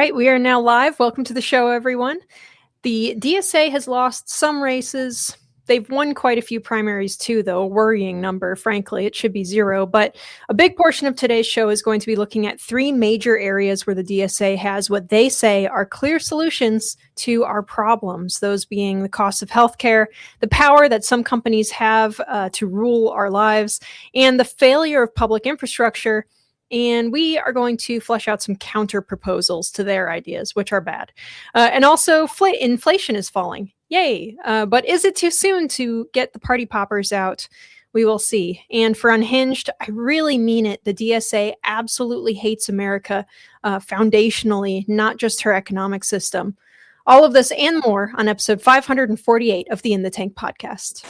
right, we are now live. Welcome to the show, everyone. The DSA has lost some races. They've won quite a few primaries too, though, a worrying number, frankly. It should be 0. But a big portion of today's show is going to be looking at 3 major areas where the DSA has what they say are clear solutions to our problems, those being the cost of healthcare, the power that some companies have to rule our lives, and the failure of public infrastructure. And we are going to flesh out some counter proposals to their ideas, which are bad. And also, inflation is falling. Yay. But is it too soon to get the party poppers out? We will see. And for Unhinged, I really mean it. The DSA absolutely hates America foundationally, not just her economic system. All of this and more on episode 548 of the In the Tank podcast.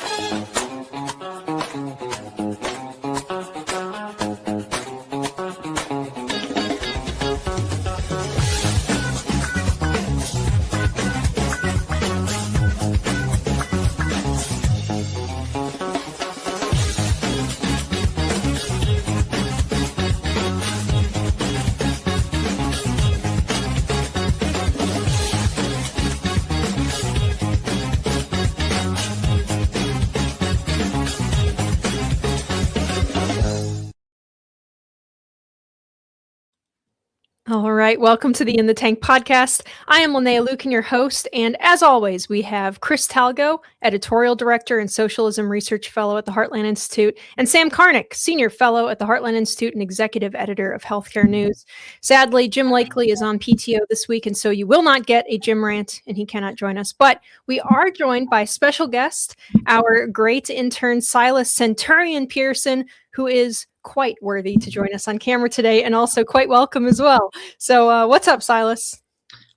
All right, welcome to the In the Tank podcast. I am Linnea Lucan, your host, and as always, we have Chris Talgo, editorial director and socialism research fellow at the Heartland Institute, and Sam Karnick, senior fellow at the Heartland Institute and executive editor of Healthcare News. Sadly, Jim Lakely is on PTO this week, and so you will not get a Jim rant, and he cannot join us. But we are joined by special guest, our great intern Silas Centurion Pearson, who is quite worthy to join us on camera today and also quite welcome as well. So what's up, Silas?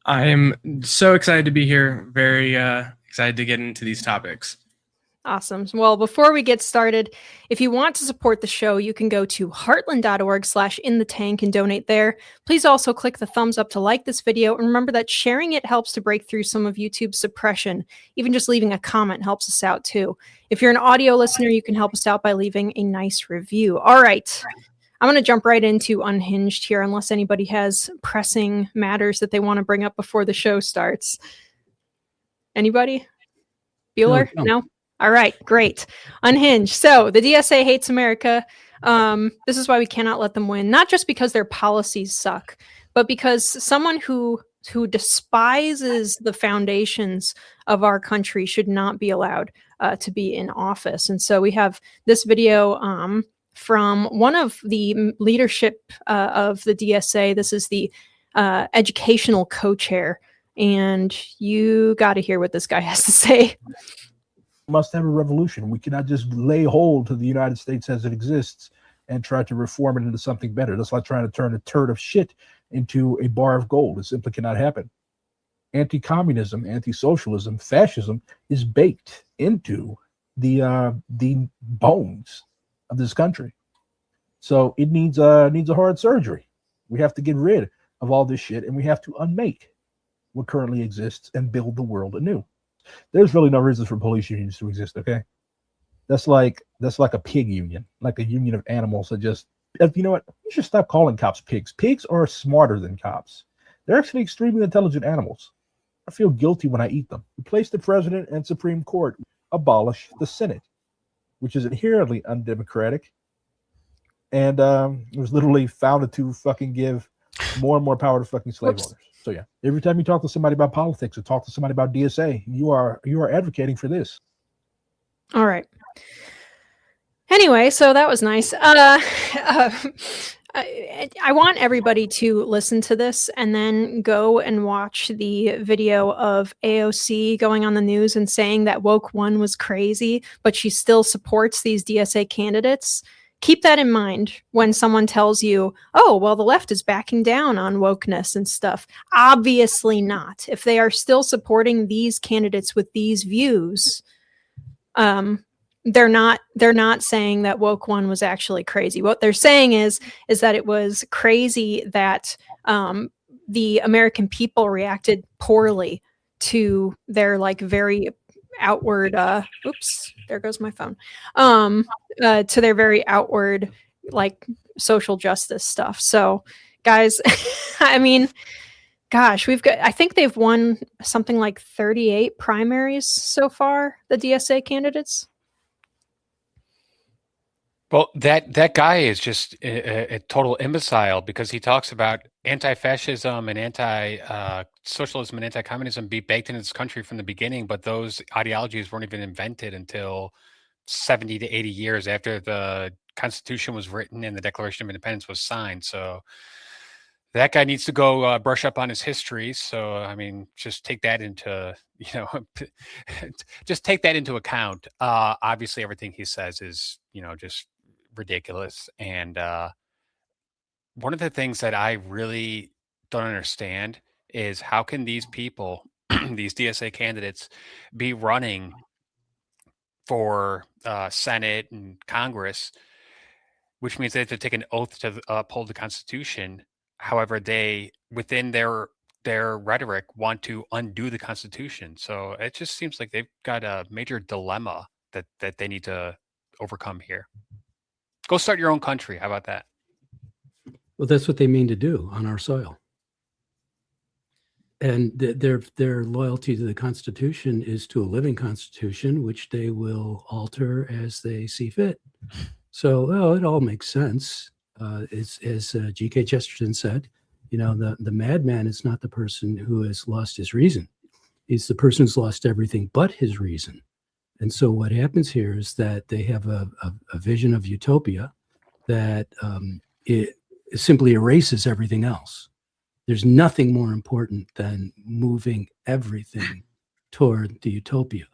I am so excited to be here. Very excited to get into these topics. Awesome. Well, before we get started, if you want to support the show, you can go to heartland.org/inthetank and donate there. Please also click the thumbs up to like this video. And remember that sharing it helps to break through some of YouTube's suppression. Even just leaving a comment helps us out too. If you're an audio listener, you can help us out by leaving a nice review. All right. I'm going to jump right into Unhinged here, unless anybody has pressing matters that they want to bring up before the show starts. Anybody? Bueller? No? All right, great. Unhinged. So the DSA hates America. This is why we cannot let them win, not just because their policies suck, but because someone who despises the foundations of our country should not be allowed to be in office. And so we have this video from one of the leadership of the DSA. This is the educational co-chair, and you got to hear what this guy has to say. Must have a revolution. We cannot just lay hold to the United States as it exists and try to reform it into something better. That's like trying to turn a turd of shit into a bar of gold. It simply cannot happen. Anti-communism, anti-socialism, fascism is baked into the bones of this country. So it needs a hard surgery. We have to get rid of all this shit, and we have to unmake what currently exists and build the world anew. There's really no reason for police unions to exist, okay? That's like a pig union, like a union of animals that just, you know what? You should stop calling cops pigs. Pigs are smarter than cops. They're actually extremely intelligent animals. I feel guilty when I eat them. Replace the president and Supreme Court. Abolish the Senate, which is inherently undemocratic. And it was literally founded to fucking give more and more power to fucking slave owners. So yeah, every time you talk to somebody about politics or talk to somebody about DSA, you are advocating for this. All right. Anyway, so that was nice. I want everybody to listen to this and then go and watch the video of AOC going on the news and saying that Woke One was crazy, but she still supports these DSA candidates. Keep that in mind when someone tells you, oh, well, the left is backing down on wokeness and stuff. Obviously not. If they are still supporting these candidates with these views, they're not saying that Woke One was actually crazy. What they're saying is that it was crazy that the American people reacted poorly to their very outward oops, there goes my phone, to their very outward social justice stuff. So guys, I mean, Gosh, I think they've won something like 38 primaries so far, the DSA candidates. Well, that guy is just a total imbecile because he talks about anti-fascism and anti-socialism and anti-communism be baked into this country from the beginning, but those ideologies weren't even invented until 70 to 80 years after the Constitution was written and the Declaration of Independence was signed. So that guy needs to go brush up on his history. So, I mean, just take that into, just take that into account. Obviously, everything he says is, just ridiculous. And one of the things that I really don't understand is how can these people, these DSA candidates, be running for Senate and Congress, which means they have to take an oath to uphold the Constitution. However, they, within their rhetoric, want to undo the Constitution. So it just seems like they've got a major dilemma that they need to overcome here. Go start your own country. How about that? Well, that's what they mean to do on our soil. And their loyalty to the Constitution is to a living Constitution, which they will alter as they see fit. So, well, it all makes sense. As G.K. Chesterton said, the madman is not the person who has lost his reason. It's the person who's lost everything but his reason. And so what happens here is that they have a vision of utopia that it simply erases everything else. There's nothing more important than moving everything toward the utopia.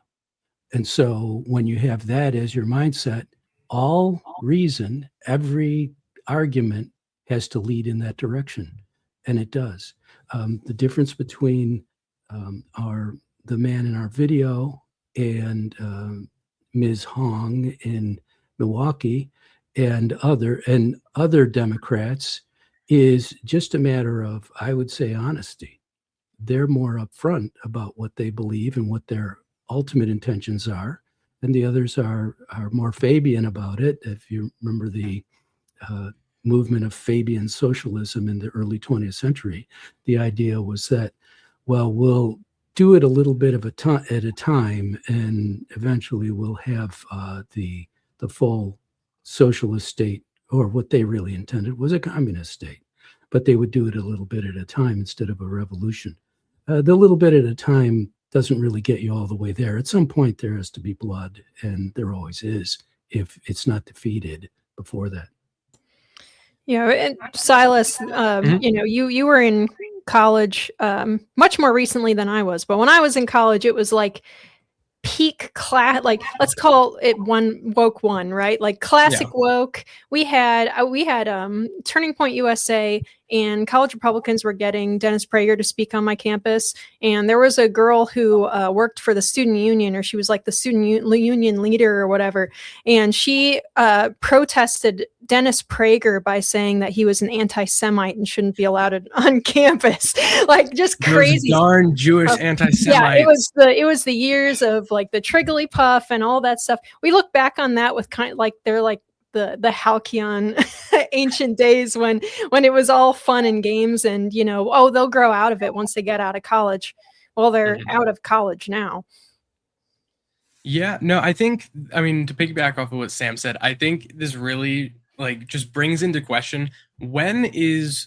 And so when you have that as your mindset, all reason, every argument has to lead in that direction. And it does. The difference between the man in our video and Ms. Hong in Milwaukee and other Democrats is just a matter of, I would say, honesty. They're more upfront about what they believe and what their ultimate intentions are, and the others are more Fabian about it. If you remember the movement of Fabian socialism in the early 20th century, the idea was that, well, we'll do it a little bit of at a time, and eventually we'll have the full socialist state, or what they really intended was a communist state. But they would do it a little bit at a time instead of a revolution. The little bit at a time doesn't really get you all the way there. At some point, there has to be blood, and there always is if it's not defeated before that. Yeah, and Silas, you were in college much more recently than I was, but when I was in college, it was like peak class, like let's call it woke one, right? Like classic woke. We had Turning Point USA, and college Republicans were getting Dennis Prager to speak on my campus. And there was a girl who worked for the student union, or she was like the student union leader or whatever. And she protested Dennis Prager by saying that he was an anti-Semite and shouldn't be allowed on campus. Like just crazy. Those darn Jewish anti-Semites. Yeah, it was the years of like the Triggly-Puff and all that stuff. We look back on that with kind of like they're like the halcyon ancient days when it was all fun and games, and they'll grow out of it once they get out of college. Well, they're out of college now. Yeah, no, to piggyback off of what Sam said, I think this really just brings into question, when is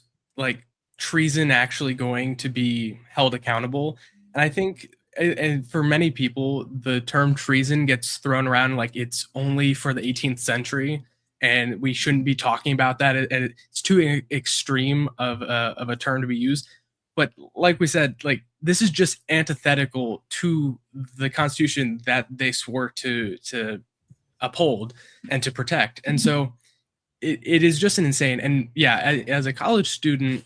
treason actually going to be held accountable? And I think, and for many people, the term treason gets thrown around like it's only for the 18th century, and we shouldn't be talking about that. It's too extreme of a term to be used. But like we said, this is just antithetical to the Constitution that they swore to uphold and to protect. And so it is just an insane. And yeah, as a college student,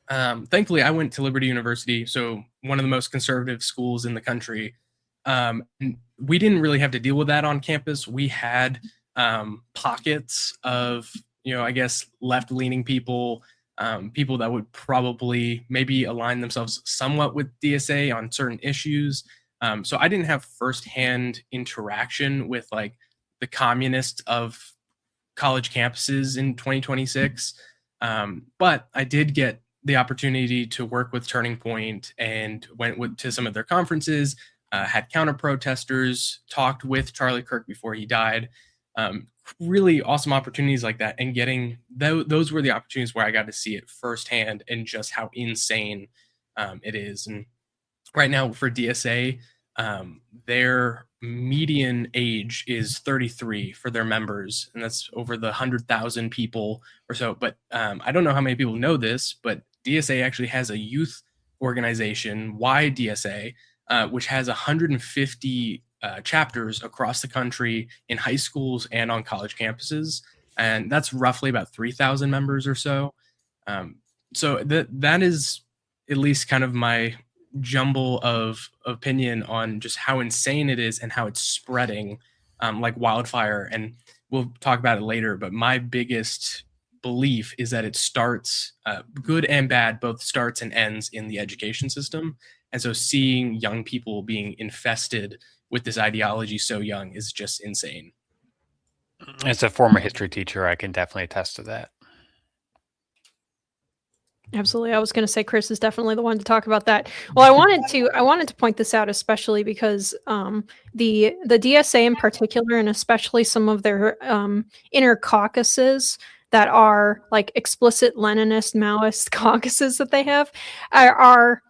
thankfully I went to Liberty University, so one of the most conservative schools in the country. And we didn't really have to deal with that on campus. We had pockets of, I guess, left-leaning people, people that would probably maybe align themselves somewhat with DSA on certain issues. So I didn't have firsthand interaction with the communists of college campuses in 2026. But I did get the opportunity to work with Turning Point and went to some of their conferences, had counter protesters, talked with Charlie Kirk before he died. Really awesome opportunities like that, and getting those were the opportunities where I got to see it firsthand and just how insane it is. And right now for DSA, their median age is 33 for their members, and that's over the 100,000 people or so. But I don't know how many people know this, but DSA actually has a youth organization, YDSA, which has 150 chapters across the country in high schools and on college campuses, and that's roughly about 3,000 members or so. So that is at least kind of my jumble of opinion on just how insane it is and how it's spreading like wildfire. And we'll talk about it later, but my biggest belief is that it starts, good and bad, both starts and ends in the education system. And so seeing young people being infested with this ideology so young is just insane. As a former history teacher, I can definitely attest to that. Absolutely. I was going to say Chris is definitely the one to talk about that. Well, I wanted to point this out, especially because the DSA in particular, and especially some of their inner caucuses that are like explicit Leninist, Maoist caucuses that they have are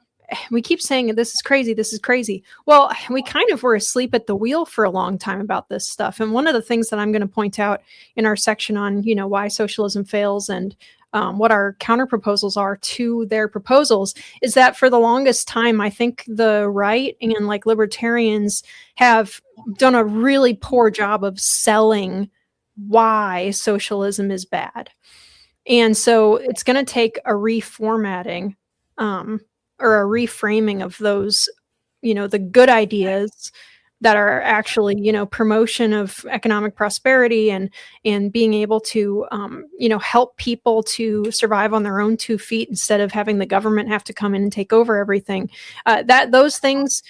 we keep saying this is crazy, this is crazy. Well, we kind of were asleep at the wheel for a long time about this stuff. And one of the things that I'm going to point out in our section on, why socialism fails and what our counter proposals are to their proposals is that for the longest time, I think the right and like libertarians have done a really poor job of selling why socialism is bad. And so it's going to take a reformatting or a reframing of those, the good ideas that are actually, promotion of economic prosperity and being able to, help people to survive on their own 2 feet instead of having the government have to come in and take over everything. Those things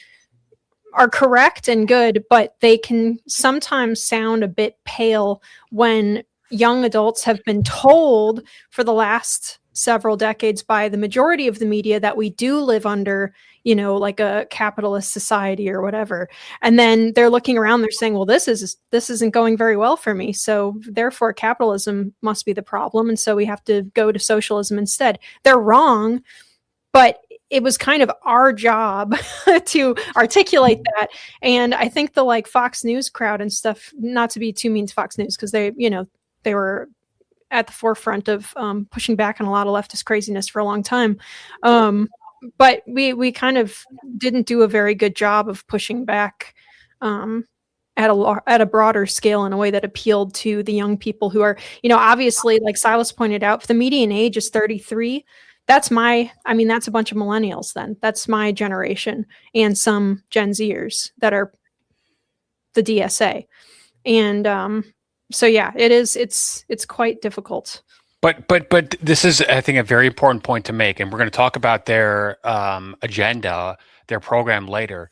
are correct and good, but they can sometimes sound a bit pale when young adults have been told for the last several decades by the majority of the media that we do live under, like a capitalist society or whatever. And then they're looking around, they're saying, well, this isn't going very well for me. So therefore capitalism must be the problem. And so we have to go to socialism instead. They're wrong, but it was kind of our job to articulate that. And I think the like Fox News crowd and stuff, not to be too mean to Fox News, because they were at the forefront of pushing back on a lot of leftist craziness for a long time. But we kind of didn't do a very good job of pushing back at a broader scale in a way that appealed to the young people who are, obviously, like Silas pointed out, if the median age is 33, that's a bunch of millennials then. That's my generation and some Gen Zers that are the DSA. And so yeah, it's quite difficult. But this is, I think, a very important point to make, and we're going to talk about their agenda, their program later.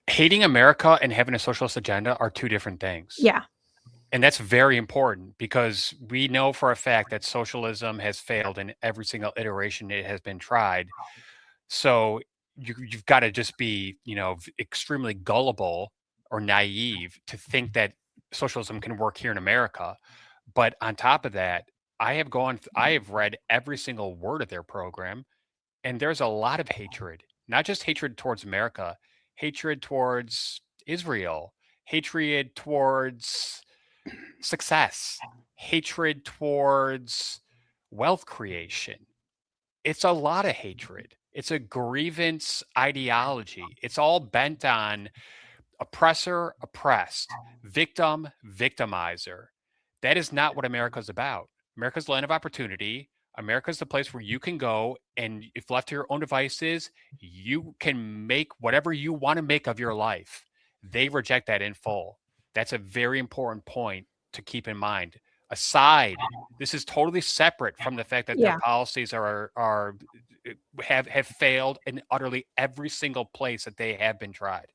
Hating America and having a socialist agenda are two different things. Yeah. And that's very important because we know for a fact that socialism has failed in every single iteration it has been tried. So you've got to just be, extremely gullible or naive to think that socialism can work here in America. But on top of that, I have read every single word of their program, and there's a lot of hatred, not just hatred towards America, hatred towards Israel, hatred towards success, hatred towards wealth creation. It's a lot of hatred. It's a grievance ideology. It's all bent on oppressor, oppressed, victim, victimizer. That is not what America's about. America's the land of opportunity. America's the place where you can go, and if left to your own devices, you can make whatever you want to make of your life. They reject that in full. That's a very important point to keep in mind. Aside, this is totally separate from the fact that their policies have failed in utterly every single place that they have been tried.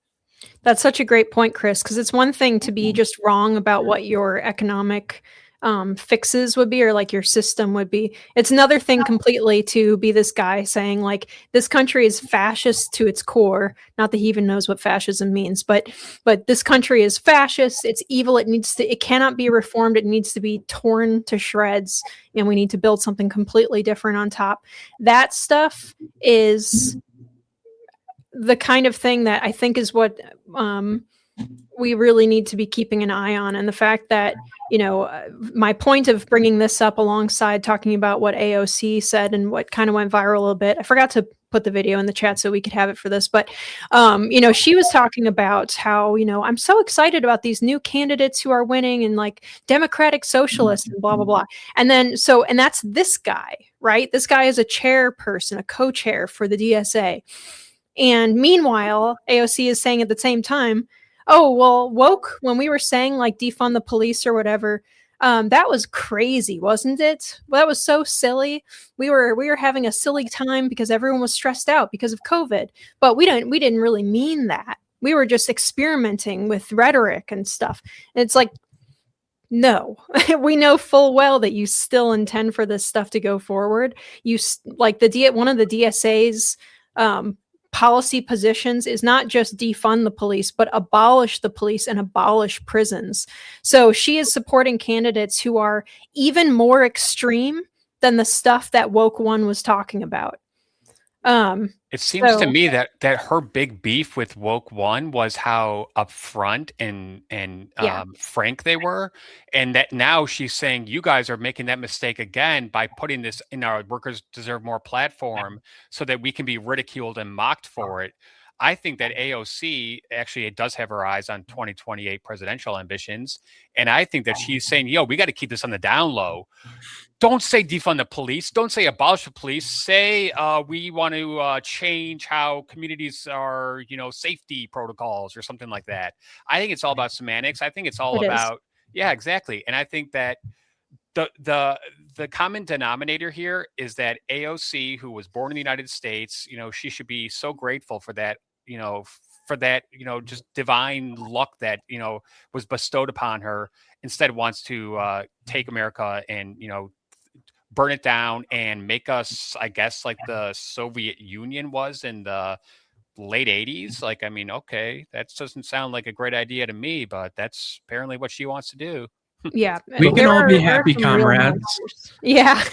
That's such a great point, Chris, because it's one thing to be just wrong about what your economic fixes would be, or like your system would be. It's another thing completely to be this guy saying like this country is fascist to its core. Not that he even knows what fascism means, but this country is fascist. It's evil. It cannot be reformed. It needs to be torn to shreds, and we need to build something completely different on top. That stuff is the kind of thing that I think is what we really need to be keeping an eye on. And the fact that, my point of bringing this up alongside talking about what AOC said and what kind of went viral a little bit, I forgot to put the video in the chat so we could have it for this, but she was talking about how, I'm so excited about these new candidates who are winning and like democratic socialists and blah blah blah. And then and that's this guy, right? This guy is a chairperson, a co-chair for the DSA. And meanwhile, AOC is saying at the same time, oh, well, woke, when we were saying like defund the police or whatever, that was crazy, wasn't it? Well, that was so silly. We were having a silly time because everyone was stressed out because of COVID. But we didn't really mean that. We were just experimenting with rhetoric and stuff. And it's like, no, we know full well that you still intend for this stuff to go forward. You like one of the DSA's policy positions is not just defund the police, but abolish the police and abolish prisons. So she is supporting candidates who are even more extreme than the stuff that Woke One was talking about. It seems to me that her big beef with Woke One was how upfront and frank they were, and that now she's saying you guys are making that mistake again by putting this in our Workers Deserve More platform so that we can be ridiculed and mocked for it. I think that AOC actually does have her eyes on 2028 presidential ambitions, and I think that she's saying, "Yo, we got to keep this on the down low." Don't say defund the police. Don't say abolish the police. Say we want to change how communities are, safety protocols or something like that. I think it's all about semantics. I think it's all about, yeah, exactly. And I think that the common denominator here is that AOC, who was born in the United States, she should be so grateful for that, just divine luck that, was bestowed upon her. Instead wants to take America and, burn it down and make us, I guess, like the Soviet Union was in the late 80s. Like, I mean, okay, that doesn't sound like a great idea to me, but that's apparently what she wants to do. Yeah, we can all be happy comrades. Yeah,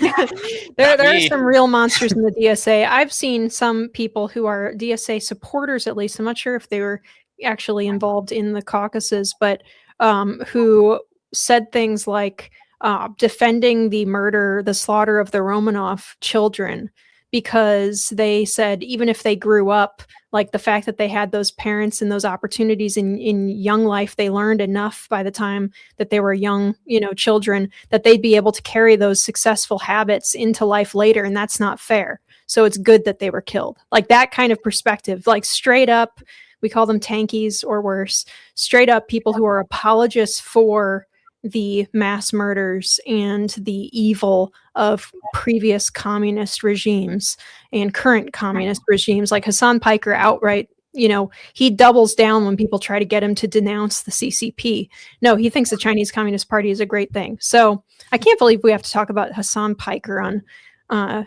there are some real monsters in the DSA. I've seen some people who are DSA supporters, at least. I'm not sure if they were actually involved in the caucuses, but who said things like defending the slaughter of the Romanov children, because they said even if they grew up, like the fact that they had those parents and those opportunities in young life, they learned enough by the time that they were young, children, that they'd be able to carry those successful habits into life later. And that's not fair. So it's good that they were killed. Like that kind of perspective, like straight up, we call them tankies or worse, straight up people who are apologists for the mass murders and the evil of previous communist regimes and current communist regimes. Like Hassan Piker outright, he doubles down when people try to get him to denounce the CCP. No, he thinks the Chinese Communist Party is a great thing. So I can't believe we have to talk about Hassan Piker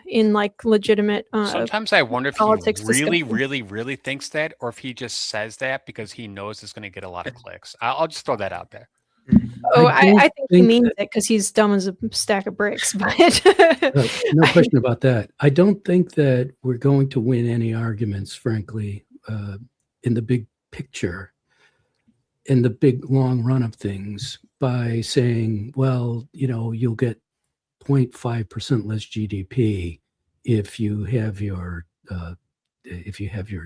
in like legitimate sometimes I wonder if he really thinks that, or if he just says that because he knows it's going to get a lot of clicks. I'll just throw that out there. Oh, I think he means it because he's dumb as a stack of bricks. But no question about that. I don't think that we're going to win any arguments, frankly, in the big picture, in the big long run of things, by saying, well, you'll get 0.5% less GDP if you have your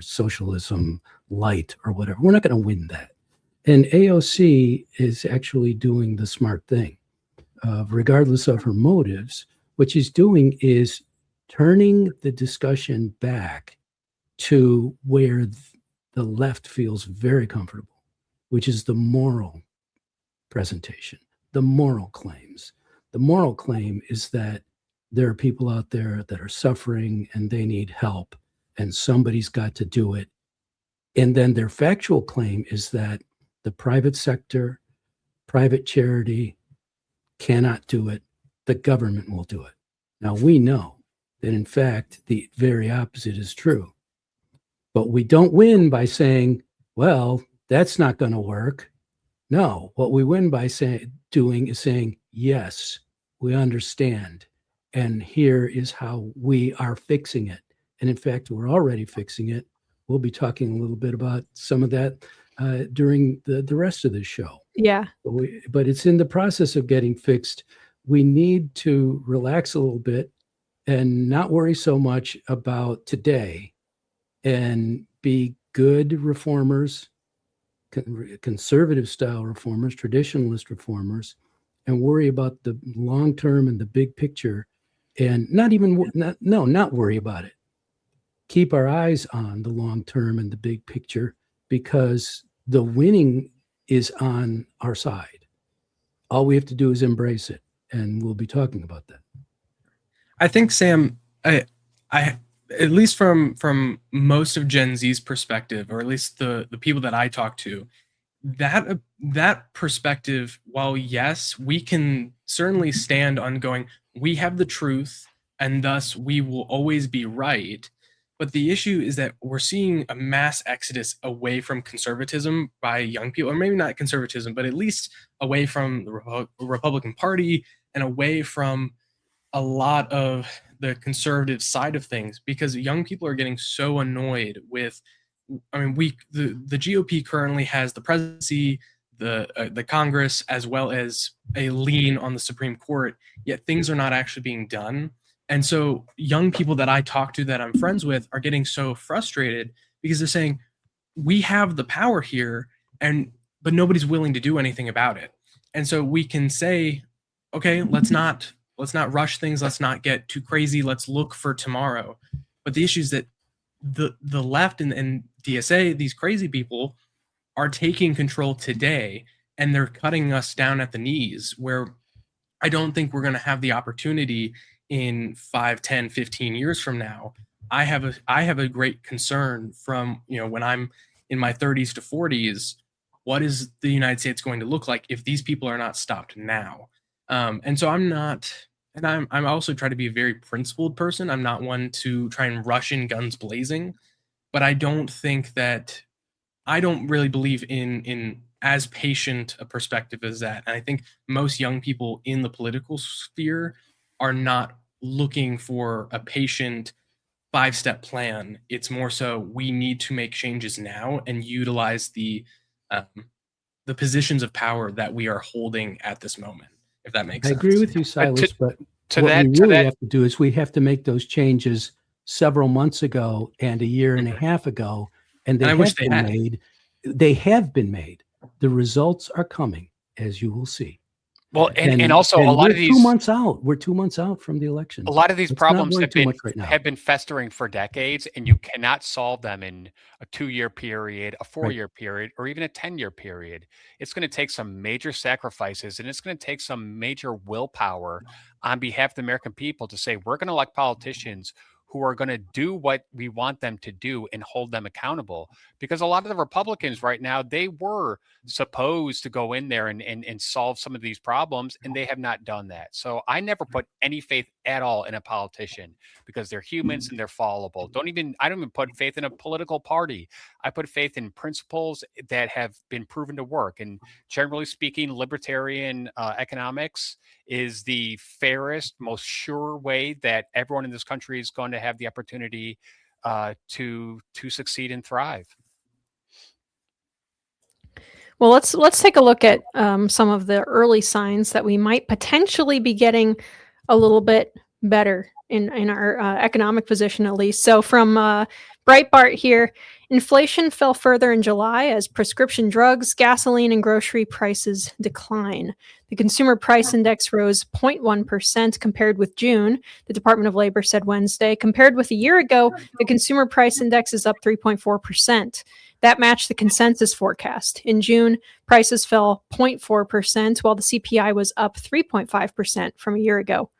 socialism light or whatever. We're not going to win that. And AOC is actually doing the smart thing. Regardless of her motives, what she's doing is turning the discussion back to where the left feels very comfortable, which is the moral presentation, the moral claims. The moral claim is that there are people out there that are suffering and they need help, and somebody's got to do it. And then their factual claim is that the private sector, private charity cannot do it. The government will do it. Now, we know that, in fact, the very opposite is true. But we don't win by saying, well, that's not going to work. No, what we win by doing is saying, yes, we understand. And here is how we are fixing it. And in fact, we're already fixing it. We'll be talking a little bit about some of that during the rest of the show. Yeah. But it's in the process of getting fixed. We need to relax a little bit and not worry so much about today and be good reformers, conservative style reformers, traditionalist reformers, and worry about the long term and the big picture, and not worry about it. Keep our eyes on the long term and the big picture, because the winning is on our side. All we have to do is embrace it, and we'll be talking about that. I think, Sam, I at least from most of Gen Z's perspective, or at least the people that I talk to, that perspective, while yes, we can certainly stand on going, we have the truth and thus we will always be right. But the issue is that we're seeing a mass exodus away from conservatism by young people, or maybe not conservatism, but at least away from the Republican Party and away from a lot of the conservative side of things, because young people are getting so annoyed with, the GOP currently has the presidency, the Congress, as well as a lean on the Supreme Court, yet things are not actually being done. And so young people that I talk to, that I'm friends with, are getting so frustrated because they're saying, we have the power here, but nobody's willing to do anything about it. And so we can say, okay, let's not rush things. Let's not get too crazy. Let's look for tomorrow. But the issue is that the left and DSA, these crazy people, are taking control today, and they're cutting us down at the knees, where I don't think we're going to have the opportunity in 5, 10, 15 years from now. I have a great concern from, when I'm in my 30s to 40s, what is the United States going to look like if these people are not stopped now? And so I'm also trying to be a very principled person. I'm not one to try and rush in guns blazing, but I don't really believe in as patient a perspective as that. And I think most young people in the political sphere are not looking for a patient 5-step plan. It's more so, we need to make changes now and utilize the positions of power that we are holding at this moment, if that makes sense. I agree with you, Silas, but to what that- we to really that- have to do is we have to make those changes several months ago and a year and a half ago, and they And I have wish they been had. made. They have been made. The results are coming, as you will see. Well, and also a lot of these 2 months out. We're 2 months out from the election. a lot of these Let's not problems worry have too been much right now. have been festering for decades, and you cannot solve them in a 2-year period, a 4-year period, or even a 10-year period. It's going to take some major sacrifices, and it's going to take some major willpower on behalf of the American people to say, we're going to elect politicians who are going to do what we want them to do and hold them accountable. Because a lot of the Republicans right now, they were supposed to go in there and solve some of these problems, and they have not done that. So I never put any faith at all in a politician, because they're humans and they're fallible. I don't even put faith in a political party. I put faith in principles that have been proven to work. And generally speaking, libertarian economics is the fairest, most sure way that everyone in this country is going to have the opportunity to succeed and thrive. Well, let's take a look at some of the early signs that we might potentially be getting a little bit better in our economic position, at least. So from Breitbart here, inflation fell further in July as prescription drugs, gasoline, and grocery prices decline. The consumer price index rose 0.1% compared with June, the Department of Labor said Wednesday. Compared with a year ago, the consumer price index is up 3.4%. That matched the consensus forecast. In June, prices fell 0.4%, while the CPI was up 3.5% from a year ago.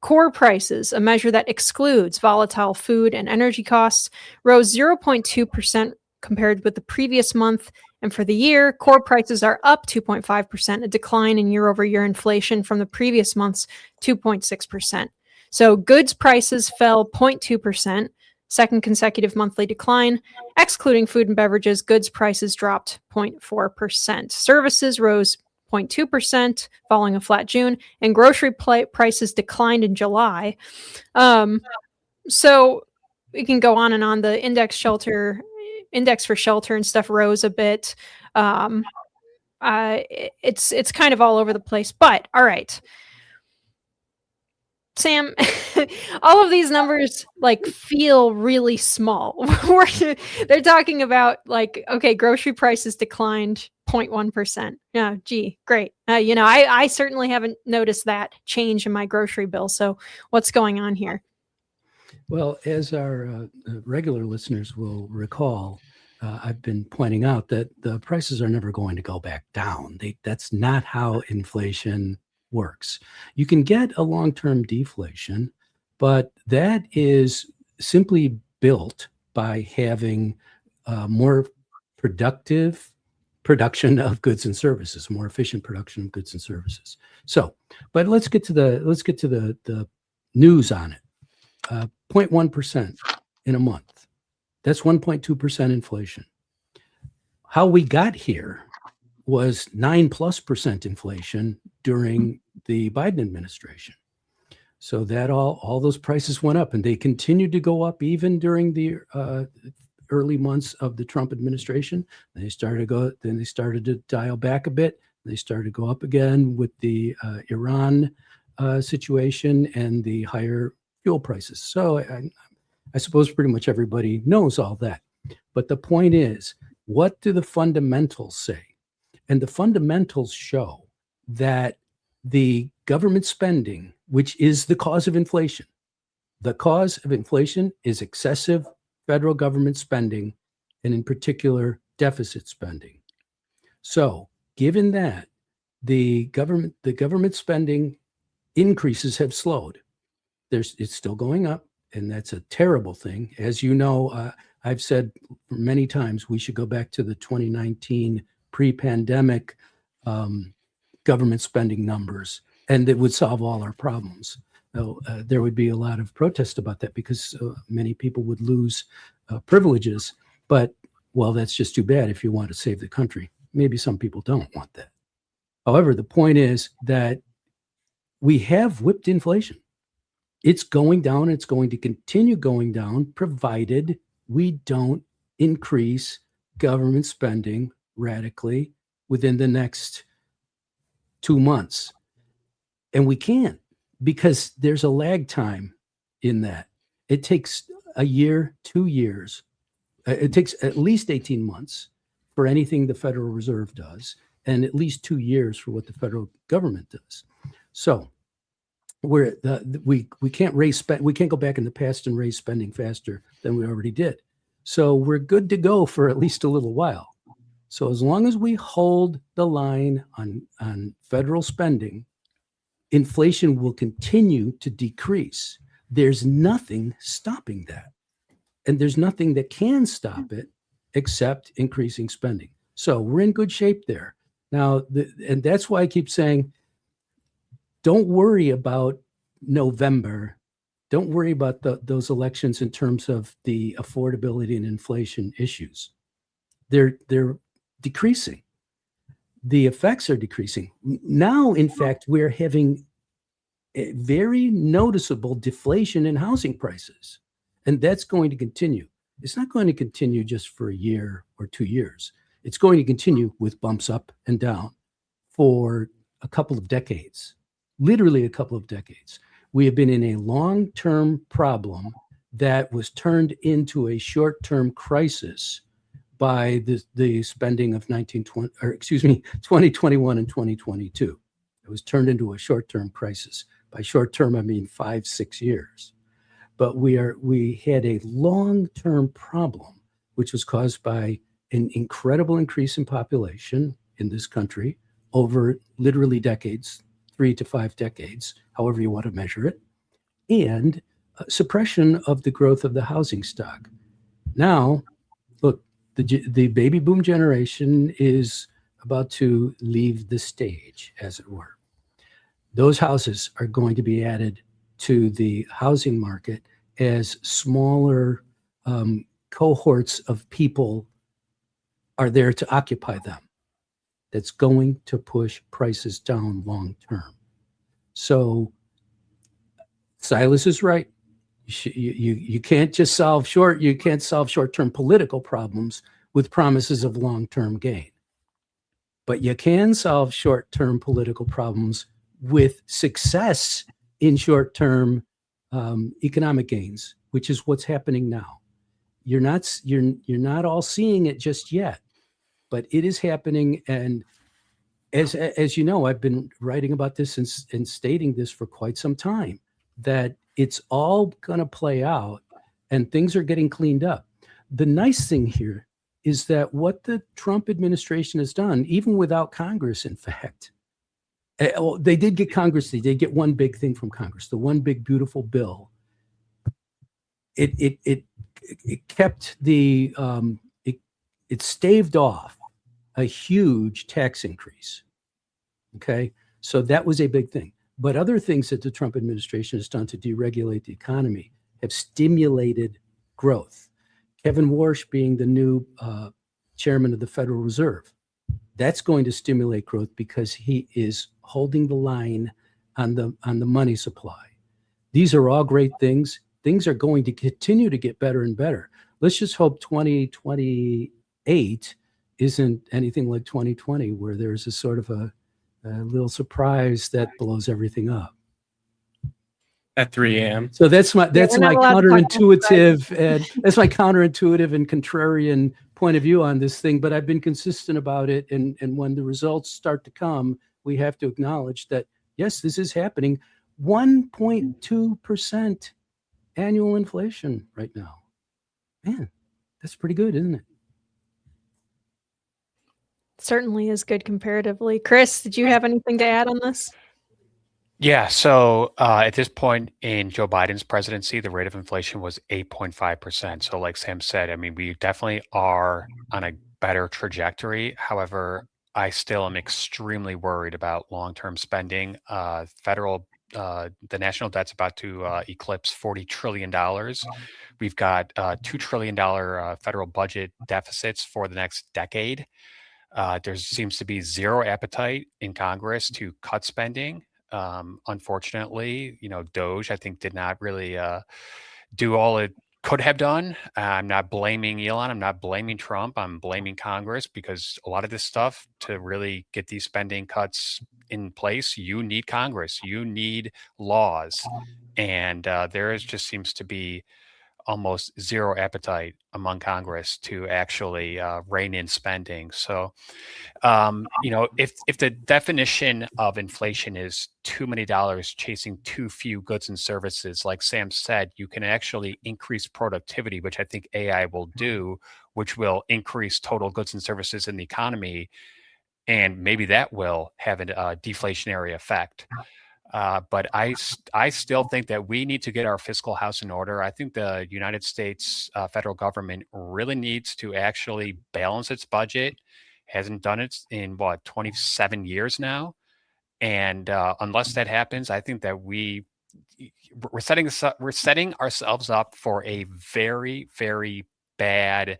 Core prices, a measure that excludes volatile food and energy costs, rose 0.2% compared with the previous month And for the year, core prices are up 2.5%, a decline in year-over-year inflation from the previous month's 2.6%. So goods prices fell 0.2%, second consecutive monthly decline. Excluding food and beverages, goods prices dropped 0.4%. Services rose 0.2%, following a flat June, and grocery prices declined in July. So we can go on and on. The index for shelter and stuff rose a bit. It's kind of all over the place, but all right. Sam, all of these numbers like feel really small. They're talking about like, okay, grocery prices declined 0.1%. Yeah, gee, great. I certainly haven't noticed that change in my grocery bill. So what's going on here? Well, as our regular listeners will recall, I've been pointing out that the prices are never going to go back down. That's not how inflation works. You can get a long-term deflation, but that is simply built by having more productive production of goods and services, more efficient production of goods and services. So, but let's get to the news on it. 0.1% in a month. That's 1.2% inflation. How we got here was 9+% inflation during the Biden administration. So that all those prices went up, and they continued to go up even during the early months of the Trump administration. Then they started to dial back a bit. They started to go up again with the Iran situation and the higher fuel prices. So I suppose pretty much everybody knows all that. But the point is, what do the fundamentals say? And the fundamentals show that the government spending, which is the cause of inflation is excessive federal government spending, and in particular, deficit spending. So given that, the government spending increases have slowed. It's still going up, and that's a terrible thing. As you know, I've said many times we should go back to the 2019 pre-pandemic government spending numbers, and it would solve all our problems. There would be a lot of protest about that because many people would lose privileges. But, well, that's just too bad if you want to save the country. Maybe some people don't want that. However, the point is that we have whipped inflation. It's going down. It's going to continue going down, provided we don't increase government spending radically within the next 2 months. And we can't, because there's a lag time in that. It takes a year, 2 years. It takes at least 18 months for anything the Federal Reserve does, and at least 2 years for what the federal government does. So we can't we can't go back in the past and raise spending faster than we already did. So we're good to go for at least a little while. So as long as we hold the line on federal spending, inflation will continue to decrease. There's nothing stopping that. And there's nothing that can stop it except increasing spending. So we're in good shape there. Now, and that's why I keep saying, don't worry about November. Don't worry about those elections in terms of the affordability and inflation issues. They're decreasing. The effects are decreasing. Now, in fact, we're having a very noticeable deflation in housing prices, and that's going to continue. It's not going to continue just for a year or 2 years. It's going to continue with bumps up and down for a couple of decades. Literally a couple of decades. We have been in a long-term problem that was turned into a short-term crisis by the spending of 2021 and 2022. It was turned into a short-term crisis. By short-term, I mean 5-6 years. But we had a long-term problem, which was caused by an incredible increase in population in this country over literally decades, 3 to 5 decades, however you want to measure it, and suppression of the growth of the housing stock. Now, look, the baby boom generation is about to leave the stage, as it were. Those houses are going to be added to the housing market as smaller cohorts of people are there to occupy them. That's going to push prices down long term. So Silas is right. You can't just solve short-term political problems with promises of long-term gain. But you can solve short-term political problems with success in short-term economic gains, which is what's happening now. You're not all seeing it just yet, but it is happening. And as you know, I've been writing about this and stating this for quite some time, that it's all going to play out and things are getting cleaned up. The nice thing here is that what the Trump administration has done, even without Congress, in fact, they did get Congress. They did get one big thing from Congress, the one big beautiful bill. It kept the it staved off a huge tax increase. Okay, so that was a big thing. But other things that the Trump administration has done to deregulate the economy have stimulated growth. Kevin Warsh being the new chairman of the Federal Reserve, that's going to stimulate growth because he is holding the line on the money supply. These are all great things. Things are going to continue to get better and better. Let's just hope 2028 isn't anything like 2020, where there's a sort of a little surprise that blows everything up. At 3 a.m. So that's my counterintuitive and contrarian point of view on this thing. But I've been consistent about it, and when the results start to come, we have to acknowledge that yes, this is happening. 1.2% annual inflation right now. Man, that's pretty good, isn't it? Certainly is good comparatively. Chris, did you have anything to add on this? Yeah. So at this point in Joe Biden's presidency, the rate of inflation was 8.5%. So like Sam said, I mean, we definitely are on a better trajectory. However, I still am extremely worried about long-term spending. The national debt's about to eclipse $40 trillion. We've got $2 trillion federal budget deficits for the next decade. There seems to be zero appetite in Congress to cut spending. Unfortunately, DOGE, I think, did not really do all it could have done. I'm not blaming Elon. I'm not blaming Trump. I'm blaming Congress, because a lot of this stuff, to really get these spending cuts in place, you need Congress. You need laws. And there just seems to be almost zero appetite among Congress to actually rein in spending. So, if the definition of inflation is too many dollars chasing too few goods and services, like Sam said, you can actually increase productivity, which I think AI will do, which will increase total goods and services in the economy. And maybe that will have a deflationary effect. But I still think that we need to get our fiscal house in order. I think the United States federal government really needs to actually balance its budget. Hasn't done it in 27 years now. And unless that happens, I think that we're setting ourselves up for a very, very bad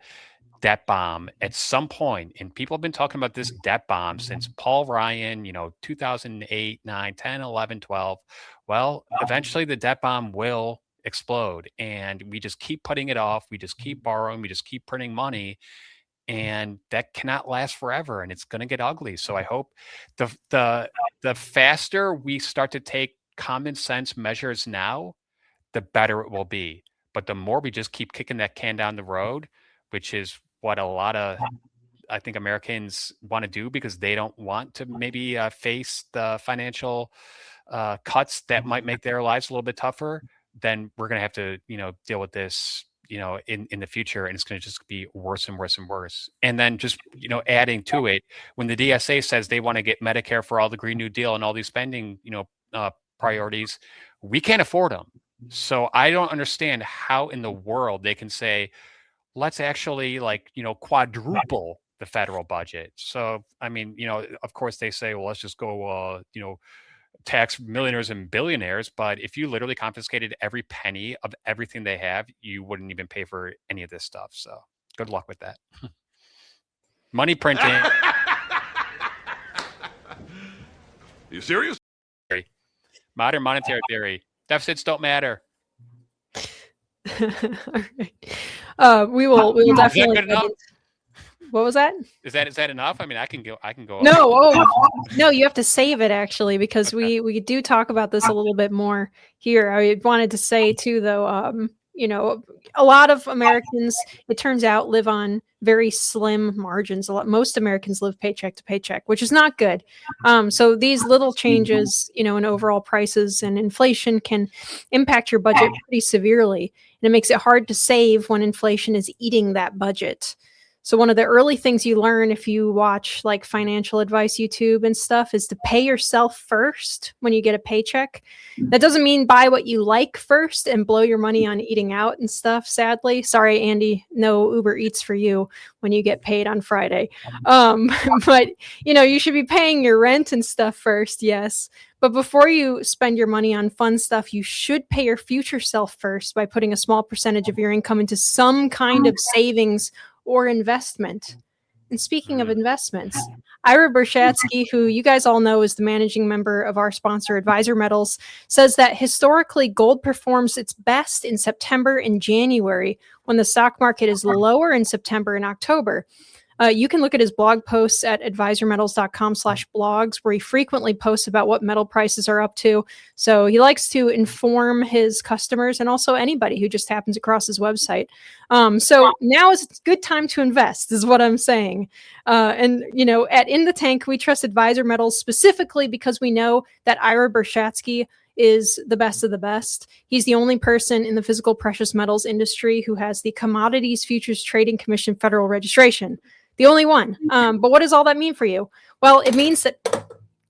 debt bomb at some point. And people have been talking about this debt bomb since Paul Ryan, 2008, 9, 10, 11, 12. Well, eventually the debt bomb will explode, and we just keep putting it off. We just keep borrowing. We just keep printing money, and that cannot last forever, and it's going to get ugly. So I hope the faster we start to take common sense measures now, the better it will be. But the more we just keep kicking that can down the road, which is what a lot of, I think, Americans want to do, because they don't want to maybe face the financial cuts that might make their lives a little bit tougher, then we're going to have to, deal with this, in the future, and it's going to just be worse and worse and worse. And then just, adding to it, when the DSA says they want to get Medicare for all the Green New Deal and all these spending, priorities, we can't afford them. So I don't understand how in the world they can say, let's actually quadruple the federal budget. So, I mean, of course they say, well, let's just go, tax millionaires and billionaires. But if you literally confiscated every penny of everything they have, you wouldn't even pay for any of this stuff. So good luck with that. Money printing. You serious? Modern monetary theory. Deficits don't matter. All right. We will definitely. Good enough? What was that? Is that enough? I mean, I can go. No, no, you have to save it actually, because we do talk about this a little bit more here. I wanted to say too, though, a lot of Americans, it turns out, live on very slim margins. Most Americans live paycheck to paycheck, which is not good. So these little changes, in overall prices and inflation can impact your budget pretty severely, and it makes it hard to save when inflation is eating that budget. So one of the early things you learn if you watch like financial advice YouTube and stuff is to pay yourself first when you get a paycheck. That doesn't mean buy what you like first and blow your money on eating out and stuff, sadly. Sorry, Andy, no Uber Eats for you when you get paid on Friday. But, you should be paying your rent and stuff first, yes. But before you spend your money on fun stuff, you should pay your future self first by putting a small percentage of your income into some kind of savings or investment. And speaking of investments, Ira Bershadsky, who you guys all know is the managing member of our sponsor, Advisor Metals, says that historically gold performs its best in September and January when the stock market is lower in September and October. You can look at his blog posts at advisormetals.com/blogs, where he frequently posts about what metal prices are up to. So he likes to inform his customers and also anybody who just happens across his website. So now is a good time to invest, is what I'm saying. And at In the Tank, we trust Advisor Metals specifically because we know that Ira Bershadsky is the best of the best. He's the only person in the physical precious metals industry who has the Commodities Futures Trading Commission federal registration. The only one. But what does all that mean for you? Well, it means that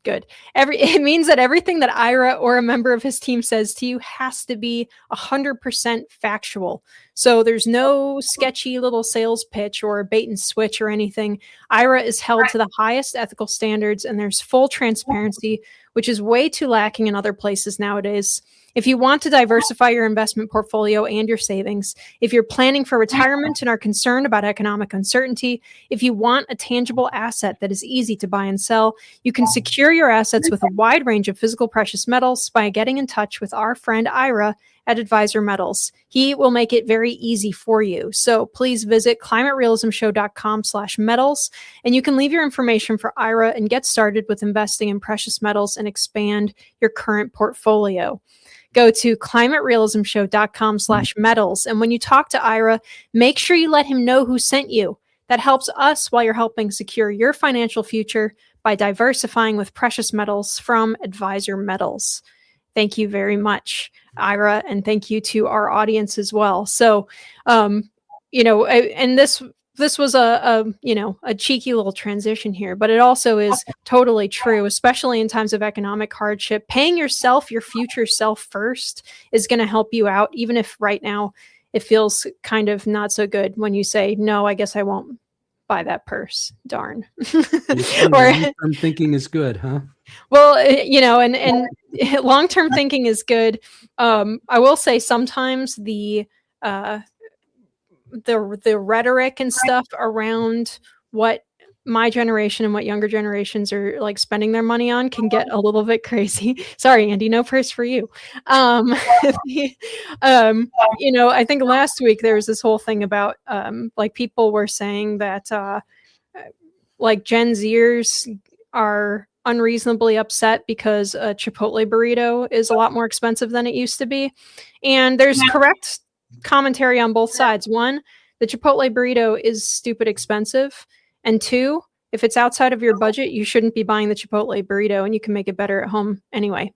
it means that everything that Ira or a member of his team says to you has to be 100% factual. So there's no sketchy little sales pitch or bait and switch or anything. Ira is held to the highest ethical standards, and there's full transparency, which is way too lacking in other places nowadays. If you want to diversify your investment portfolio and your savings, if you're planning for retirement and are concerned about economic uncertainty, if you want a tangible asset that is easy to buy and sell, you can secure your assets with a wide range of physical precious metals by getting in touch with our friend Ira at Advisor Metals. He will make it very easy for you. So please visit climaterealismshow.com/metals, and you can leave your information for Ira and get started with investing in precious metals and expand your current portfolio. Go to climaterealismshow.com/metals. And when you talk to Ira, make sure you let him know who sent you. That helps us while you're helping secure your financial future by diversifying with precious metals from Advisor Metals. Thank you very much, Ira, and thank you to our audience as well. So, and this was a cheeky little transition here, but it also is totally true, especially in times of economic hardship. Paying yourself, your future self first, is going to help you out, even if right now it feels kind of not so good when you say, no, I guess I won't buy that purse. Darn. Long-term thinking is good, huh? Well, and long-term thinking is good. I will say sometimes the rhetoric and stuff around what my generation and what younger generations are like spending their money on can get a little bit crazy. Sorry, Andy, no purse for you. I think last week there was this whole thing about like people were saying that like Gen Zers are unreasonably upset because a Chipotle burrito is a lot more expensive than it used to be. And there's correct commentary on both sides. One, the Chipotle burrito is stupid expensive. And two, if it's outside of your budget, you shouldn't be buying the Chipotle burrito, and you can make it better at home anyway.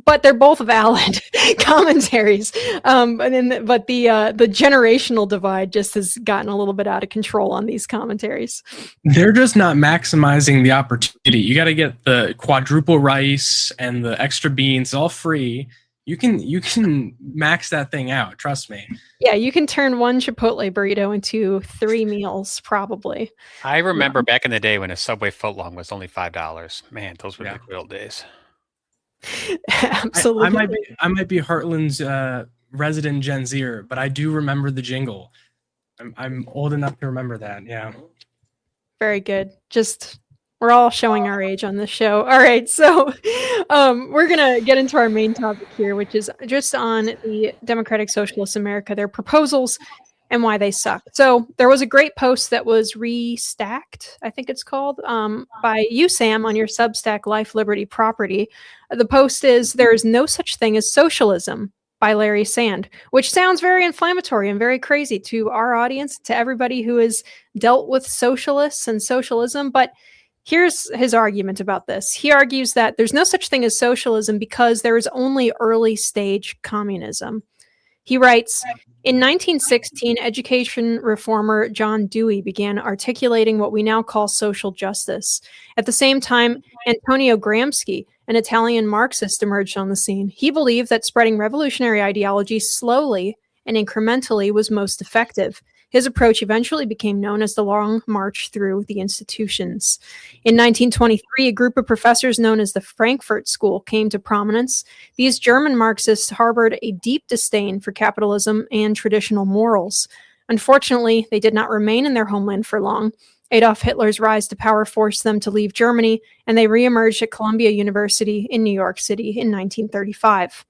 But they're both valid commentaries. But the generational divide just has gotten a little bit out of control on these commentaries. They're just not maximizing the opportunity. You got to get the quadruple rice and the extra beans, all free. you can max that thing out. Trust me. Yeah, you can turn one Chipotle burrito into 3 meals, probably. I remember back in the day when a Subway footlong was only $5. Man, those were Yeah. the good old days. Absolutely. I might be Heartland's resident Gen Zer, but I do remember the jingle. I'm old enough to remember that. Yeah. Very good. Just we're all showing our age on this show. All right, so we're gonna get into our main topic here, which is just on the Democratic Socialist America, their proposals and why they suck. So there was a great post that was restacked, I think it's called, by you, Sam, on your Substack, Life, Liberty, Property. The post is "There is no such thing as socialism" by Larry Sand, which sounds very inflammatory and very crazy to our audience, to everybody who has dealt with socialists and socialism. But here's his argument about this. He argues that there's no such thing as socialism because there is only early stage communism. He writes, in 1916, education reformer John Dewey began articulating what we now call social justice. At the same time, Antonio Gramsci, an Italian Marxist, emerged on the scene. He believed that spreading revolutionary ideology slowly and incrementally was most effective. His approach eventually became known as the Long March Through the Institutions. In 1923, a group of professors known as the Frankfurt School came to prominence. These German Marxists harbored a deep disdain for capitalism and traditional morals. Unfortunately, they did not remain in their homeland for long. Adolf Hitler's rise to power forced them to leave Germany, and they reemerged at Columbia University in New York City in 1935.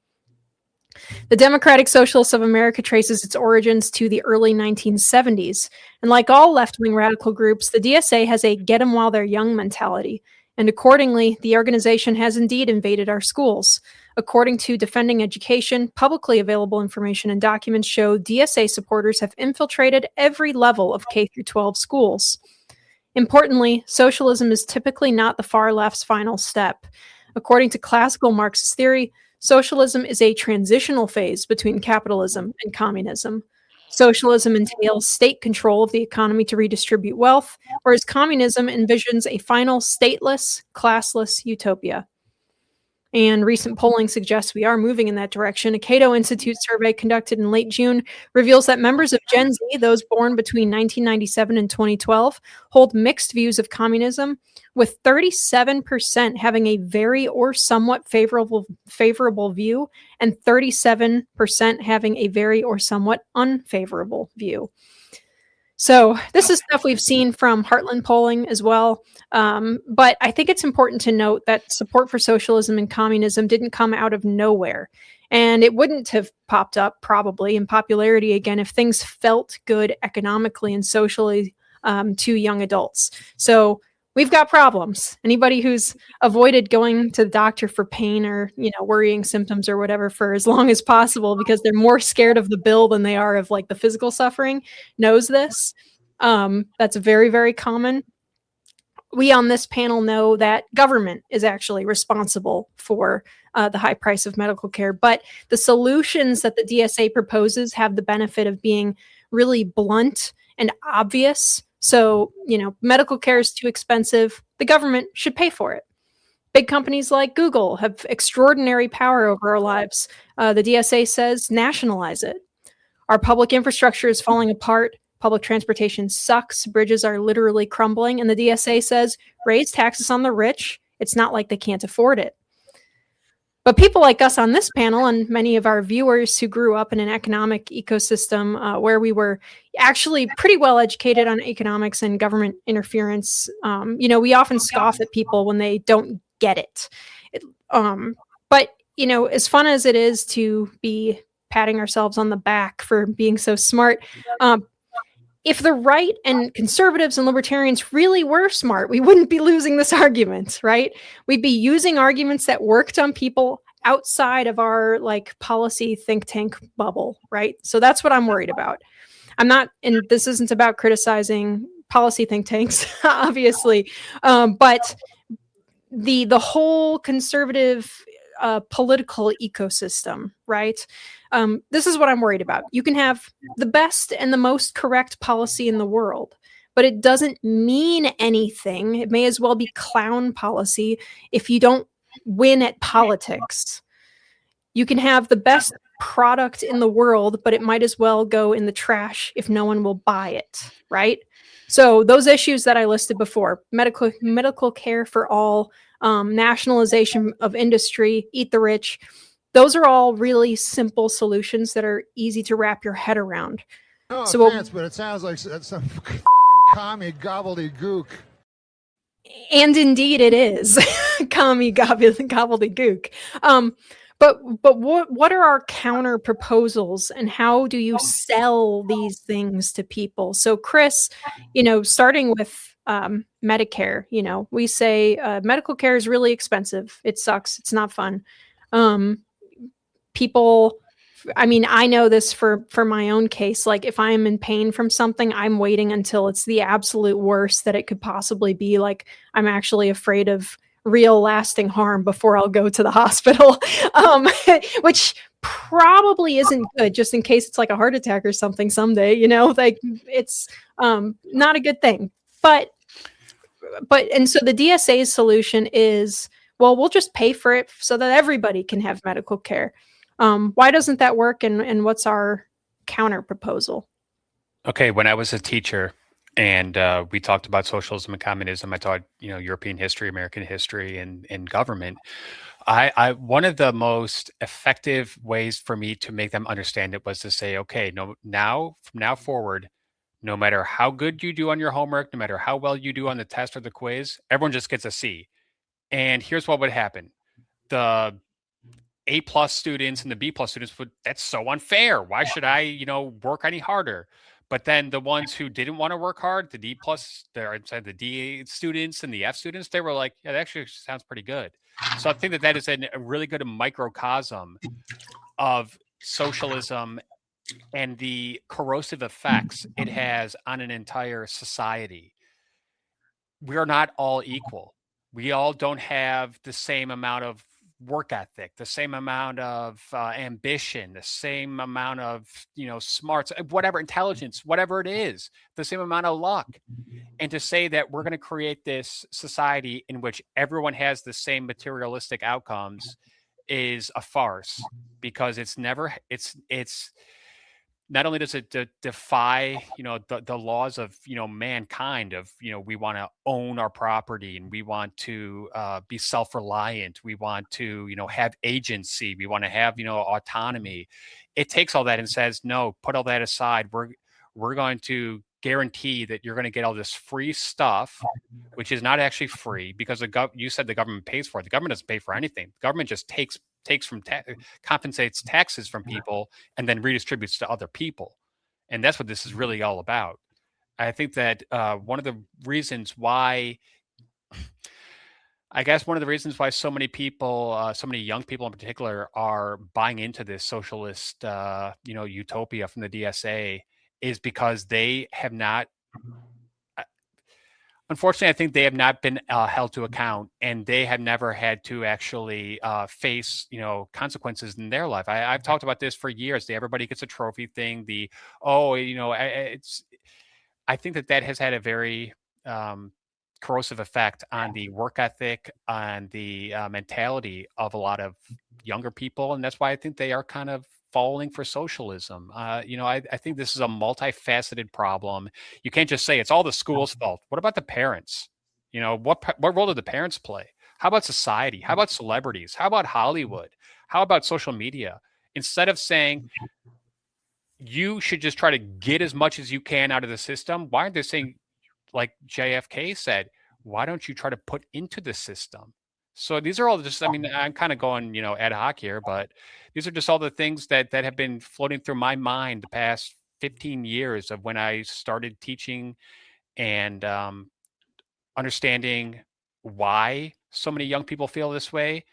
The Democratic Socialists of America traces its origins to the early 1970s, and like all left-wing radical groups, the DSA has a get 'em while they're young mentality, and accordingly, the organization has indeed invaded our schools. According to Defending Education, publicly available information and documents show DSA supporters have infiltrated every level of K-12 schools. Importantly, socialism is typically not the far left's final step. According to classical Marxist theory, socialism is a transitional phase between capitalism and communism. Socialism entails state control of the economy to redistribute wealth, whereas communism envisions a final stateless, classless utopia. And recent polling suggests we are moving in that direction. A Cato Institute survey conducted in late June reveals that members of Gen Z, those born between 1997 and 2012, hold mixed views of communism, with 37% having a very or somewhat favorable view, and 37% having a very or somewhat unfavorable view. So this is stuff we've seen from Heartland polling as well. But I think it's important to note that support for socialism and communism didn't come out of nowhere. And it wouldn't have popped up probably in popularity again if things felt good economically and socially to young adults. So we've got problems. Anybody who's avoided going to the doctor for pain or, worrying symptoms or whatever for as long as possible because they're more scared of the bill than they are of like the physical suffering knows this. That's very, very common. We on this panel know that government is actually responsible for the high price of medical care, but the solutions that the DSA proposes have the benefit of being really blunt and obvious. So, medical care is too expensive. The government should pay for it. Big companies like Google have extraordinary power over our lives. The DSA says nationalize it. Our public infrastructure is falling apart. Public transportation sucks. Bridges are literally crumbling. And the DSA says raise taxes on the rich. It's not like they can't afford it. But people like us on this panel and many of our viewers who grew up in an economic ecosystem where we were actually pretty well educated on economics and government interference, we often scoff at people when they don't get it. But as fun as it is to be patting ourselves on the back for being so smart, if the right and conservatives and libertarians really were smart, we wouldn't be losing this argument, right? We'd be using arguments that worked on people outside of our policy think tank bubble, right? So that's what I'm worried about. And this isn't about criticizing policy think tanks, obviously, but the whole conservative political ecosystem, right? This is what I'm worried about. You can have the best and the most correct policy in the world, but it doesn't mean anything. It may as well be clown policy if you don't win at politics. You can have the best product in the world, but it might as well go in the trash if no one will buy it, right? So those issues that I listed before, medical care for all, nationalization of industry, eat the rich, those are all really simple solutions that are easy to wrap your head around. No So offense, but it sounds like some fucking commie gobbledygook. And indeed it is. Commie gobbledygook. But what are our counter proposals, and how do you sell these things to people? So Chris, starting with Medicare, we say medical care is really expensive. It sucks. It's not fun. People, I mean, I know this for my own case. Like, if I'm in pain from something, I'm waiting until it's the absolute worst that it could possibly be. Like, I'm actually afraid of real lasting harm before I'll go to the hospital, which probably isn't good, just in case it's like a heart attack or something someday, like it's not a good thing. But and so the DSA's solution is, well, we'll just pay for it so that everybody can have medical care. Why doesn't that work? And what's our counter proposal? Okay, when I was a teacher and we talked about socialism and communism, I taught European history, American history, and government. I one of the most effective ways for me to make them understand it was to say, okay, from now forward, no matter how good you do on your homework, no matter how well you do on the test or the quiz, everyone just gets a C. And here's what would happen: the A+ students and the B+ students that's so unfair. Why should I, work any harder? But then the ones who didn't want to work hard, the the D students and the F students, they were like, yeah, that actually sounds pretty good. So I think that is a really good microcosm of socialism and the corrosive effects it has on an entire society. We are not all equal. We all don't have the same amount of work ethic, the same amount of ambition, the same amount of smarts, whatever, intelligence, whatever it is, the same amount of luck. And to say that we're going to create this society in which everyone has the same materialistic outcomes is a farce, because it's not only does it defy the laws of mankind, of we want to own our property, and we want to be self-reliant, we want to have agency, we want to have autonomy. It takes all that and says, no, put all that aside. We're going to guarantee that you're going to get all this free stuff, which is not actually free, because you said the government pays for it. The government doesn't pay for anything. The government just compensates taxes from people and then redistributes to other people. And that's what this is really all about. I think that one of the reasons why so many people, so many young people in particular, are buying into this socialist, utopia from the DSA is because they have not, unfortunately, I think they have not been held to account, and they have never had to actually face, consequences in their life. I've talked about this for years. Everybody gets a trophy thing. I think that has had a very corrosive effect on the work ethic, on the mentality of a lot of younger people, and that's why I think they are kind of falling for socialism. I think this is a multifaceted problem. You can't just say it's all the school's fault. What about the parents? What role do the parents play? How about society? How about celebrities? How about Hollywood? How about social media? Instead of saying you should just try to get as much as you can out of the system, why aren't they saying, like JFK said, why don't you try to put into the system? So these are all just, I'm kind of going, ad hoc here, but these are just all the things that have been floating through my mind the past 15 years of when I started teaching and understanding why so many young people feel this way.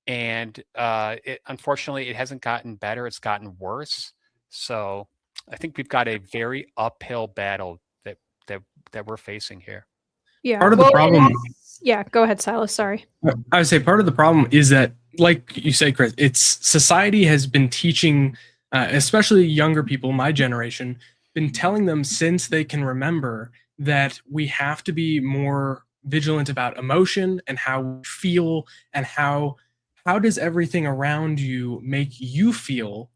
And unfortunately, it hasn't gotten better. It's gotten worse. So I think we've got a very uphill battle that we're facing here. Yeah. Part of the problem. Yeah, go ahead, Silas. Sorry. I would say part of the problem is that, like you say, Chris, it's society has been teaching, especially younger people, my generation, been telling them since they can remember that we have to be more vigilant about emotion and how we feel and how how does everything around you make you feel,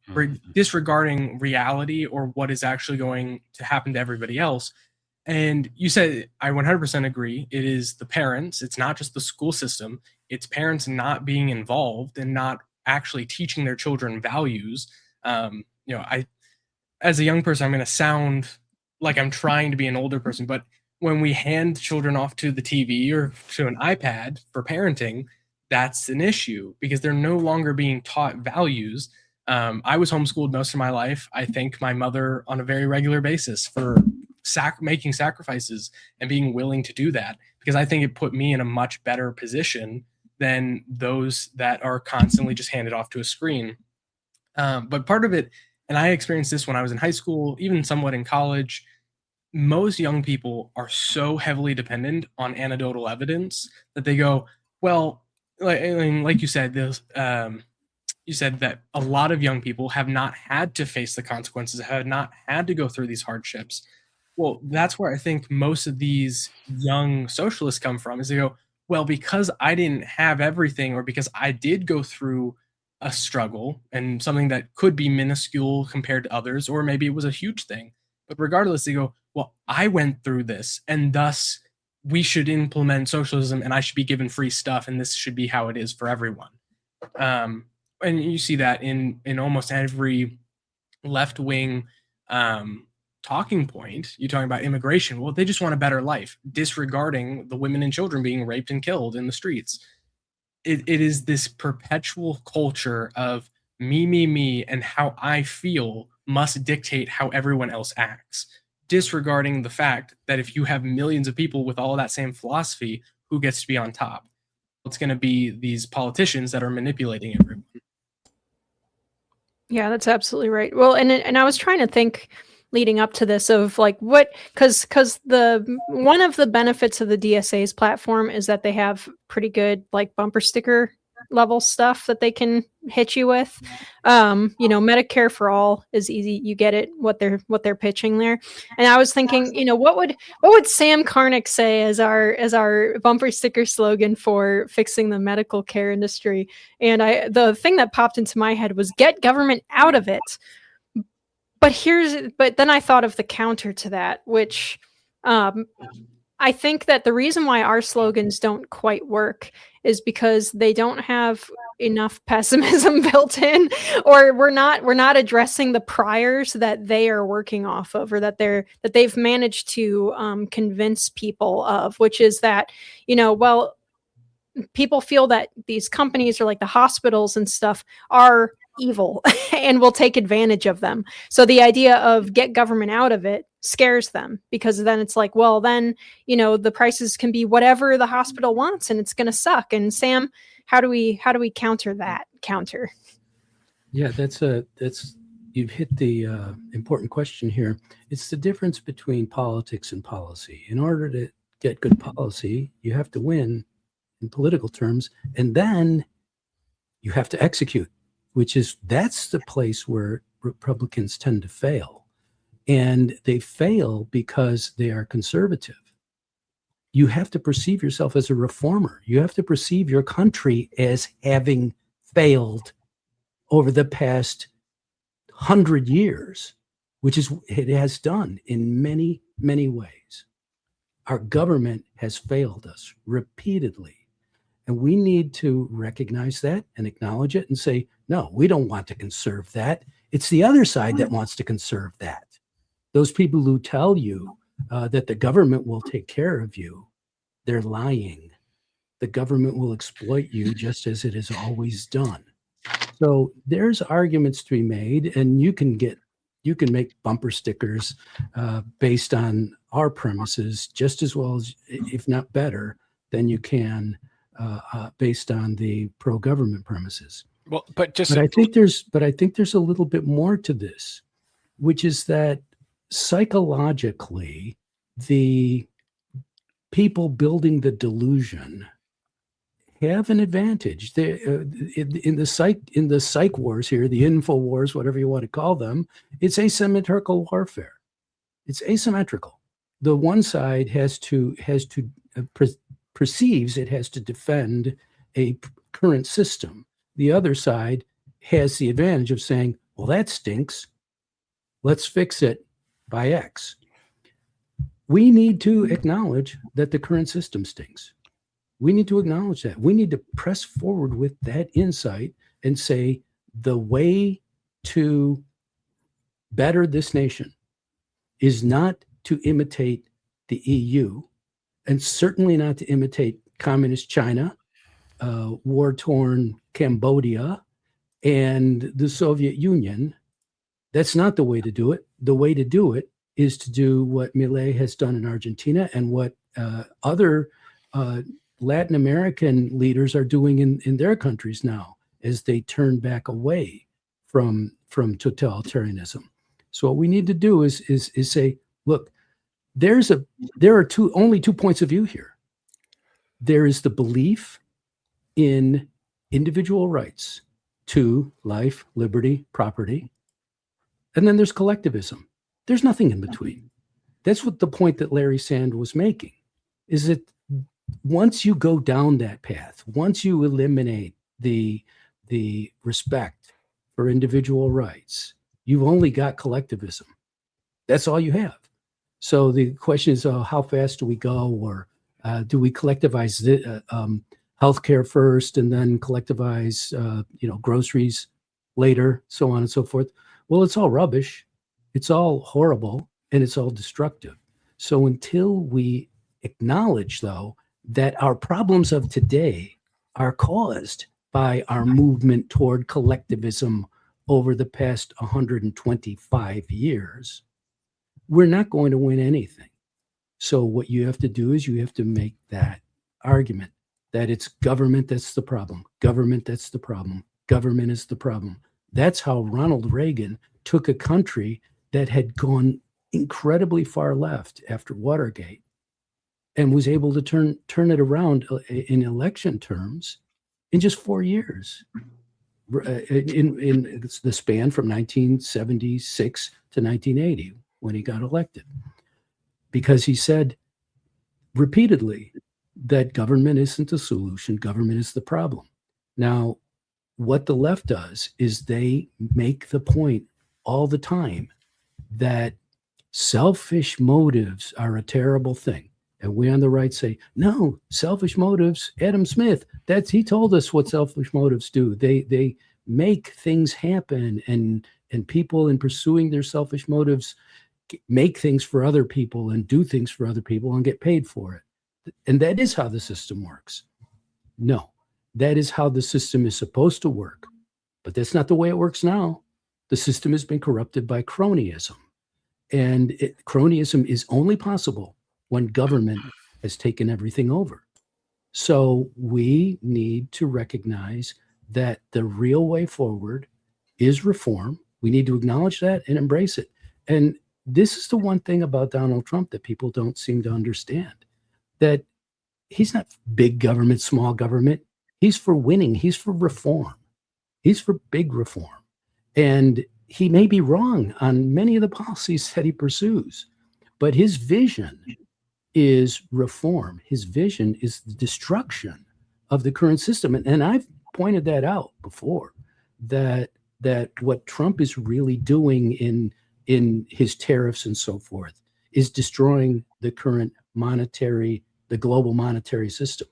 disregarding reality or what is actually going to happen to everybody else? And you said, I 100% agree. It is the parents. It's not just the school system. It's parents not being involved and not actually teaching their children values. As a young person, I'm going to sound like I'm trying to be an older person, but when we hand children off to the TV or to an iPad for parenting, that's an issue because they're no longer being taught values. I was homeschooled most of my life. I thank my mother on a very regular basis for making sacrifices and being willing to do that, because I think it put me in a much better position than those that are constantly just handed off to a screen. But part of it, and I experienced this when I was in high school, even somewhat in college, most young people are so heavily dependent on anecdotal evidence that they go, well, like you said, you said that a lot of young people have not had to face the consequences, have not had to go through these hardships. Well, that's where I think most of these young socialists come from, is they go, well, because I didn't have everything, or because I did go through a struggle and something that could be minuscule compared to others, or maybe it was a huge thing. But regardless, they go, well, I went through this, and thus we should implement socialism, and I should be given free stuff, and this should be how it is for everyone. And you see that in almost every left-wing talking point. You're talking about immigration. Well, they just want a better life, disregarding the women and children being raped and killed in the streets. It is this perpetual culture of me, and how I feel must dictate how everyone else acts, disregarding the fact that if you have millions of people with all of that same philosophy, who gets to be on top? It's going to be these politicians that are manipulating everyone. Yeah, that's absolutely right. Well, and I was trying to think leading up to this of like what, because the one of the benefits of the DSA's platform is that they have pretty good like bumper sticker level stuff that they can hit you with. Medicare for all is easy. You get it, what they're pitching there. And I was thinking, what would Sam Karnick say as our bumper sticker slogan for fixing the medical care industry? And the thing that popped into my head was get government out of it. But then I thought of the counter to that, which I think that the reason why our slogans don't quite work is because they don't have enough pessimism built in, or we're not addressing the priors that they are working off of, or that they've managed to convince people of, which is that, people feel that these companies, or like the hospitals and stuff, are evil and will take advantage of them. So the idea of get government out of it scares them, because then it's like, well, then, the prices can be whatever the hospital wants and it's going to suck. And Sam, how do we counter that? Yeah, that's you've hit the important question here. It's the difference between politics and policy. In order to get good policy, you have to win in political terms, and then you have to execute, that's the place where Republicans tend to fail. And they fail because they are conservative. You have to perceive yourself as a reformer. You have to perceive your country as having failed over the past 100 years, which is it has done in many, many ways. Our government has failed us repeatedly. And we need to recognize that and acknowledge it and say, no, we don't want to conserve that. It's the other side that wants to conserve that. Those people who tell you that the government will take care of you, they're lying. The government will exploit you just as it has always done. So there's arguments to be made, and you can make bumper stickers based on our premises just as well as, if not better, than you can based on the pro-government premises. Well, but I think there's a little bit more to this, which is that psychologically, the people building the delusion have an advantage. In the psych wars here, the info wars, whatever you want to call them, it's asymmetrical warfare. It's asymmetrical. The one side perceives it has to defend a current system. the other side has the advantage of saying, well, that stinks. Let's fix it by X. We need to acknowledge that the current system stinks. We need to acknowledge that. We need to press forward with that insight and say the way to better this nation is not to imitate the EU, and certainly not to imitate communist China, war-torn Cambodia, and the Soviet Union. That's not the way to do it. The way to do it is to do what Milei has done in Argentina and what other Latin American leaders are doing in their countries now as they turn back away from totalitarianism. So what we need to do is say, look, there are only two points of view here. There is the belief in individual rights to life, liberty, property, and then there's collectivism. There's nothing in between. That's what the point that Larry Sand was making, is that once you go down that path, once you eliminate the respect for individual rights, you've only got collectivism. That's all you have. So the question is, how fast do we go, or do we collectivize healthcare first and then collectivize, groceries later, so on and so forth? Well, it's all rubbish. It's all horrible, and it's all destructive. So until we acknowledge, though, that our problems of today are caused by our movement toward collectivism over the past 125 years, we're not going to win anything. So what you have to do is you have to make that argument that it's government that's the problem. Government that's the problem. Government is the problem. That's how Ronald Reagan took a country that had gone incredibly far left after Watergate and was able to turn it around in election terms in just 4 years, in the span from 1976 to 1980 when he got elected, because he said repeatedly that government isn't the solution, government is the problem. Now, what the left does is they make the point all the time that selfish motives are a terrible thing. And we on the right say, no, selfish motives, Adam Smith, he told us what selfish motives do. They make things happen, and people in pursuing their selfish motives make things for other people and do things for other people and get paid for it. And that is how the system works. No, that is how the system is supposed to work. But that's not the way it works now. The system has been corrupted by cronyism. And cronyism is only possible when government has taken everything over. So we need to recognize that the real way forward is reform. We need to acknowledge that and embrace it. And this is the one thing about Donald Trump that people don't seem to understand, that he's not big government, small government. He's for winning. He's for reform. He's for big reform. And he may be wrong on many of the policies that he pursues, but his vision is reform. His vision is the destruction of the current system. And I've pointed that out before, that what Trump is really doing in his tariffs and so forth is destroying the current the global monetary system.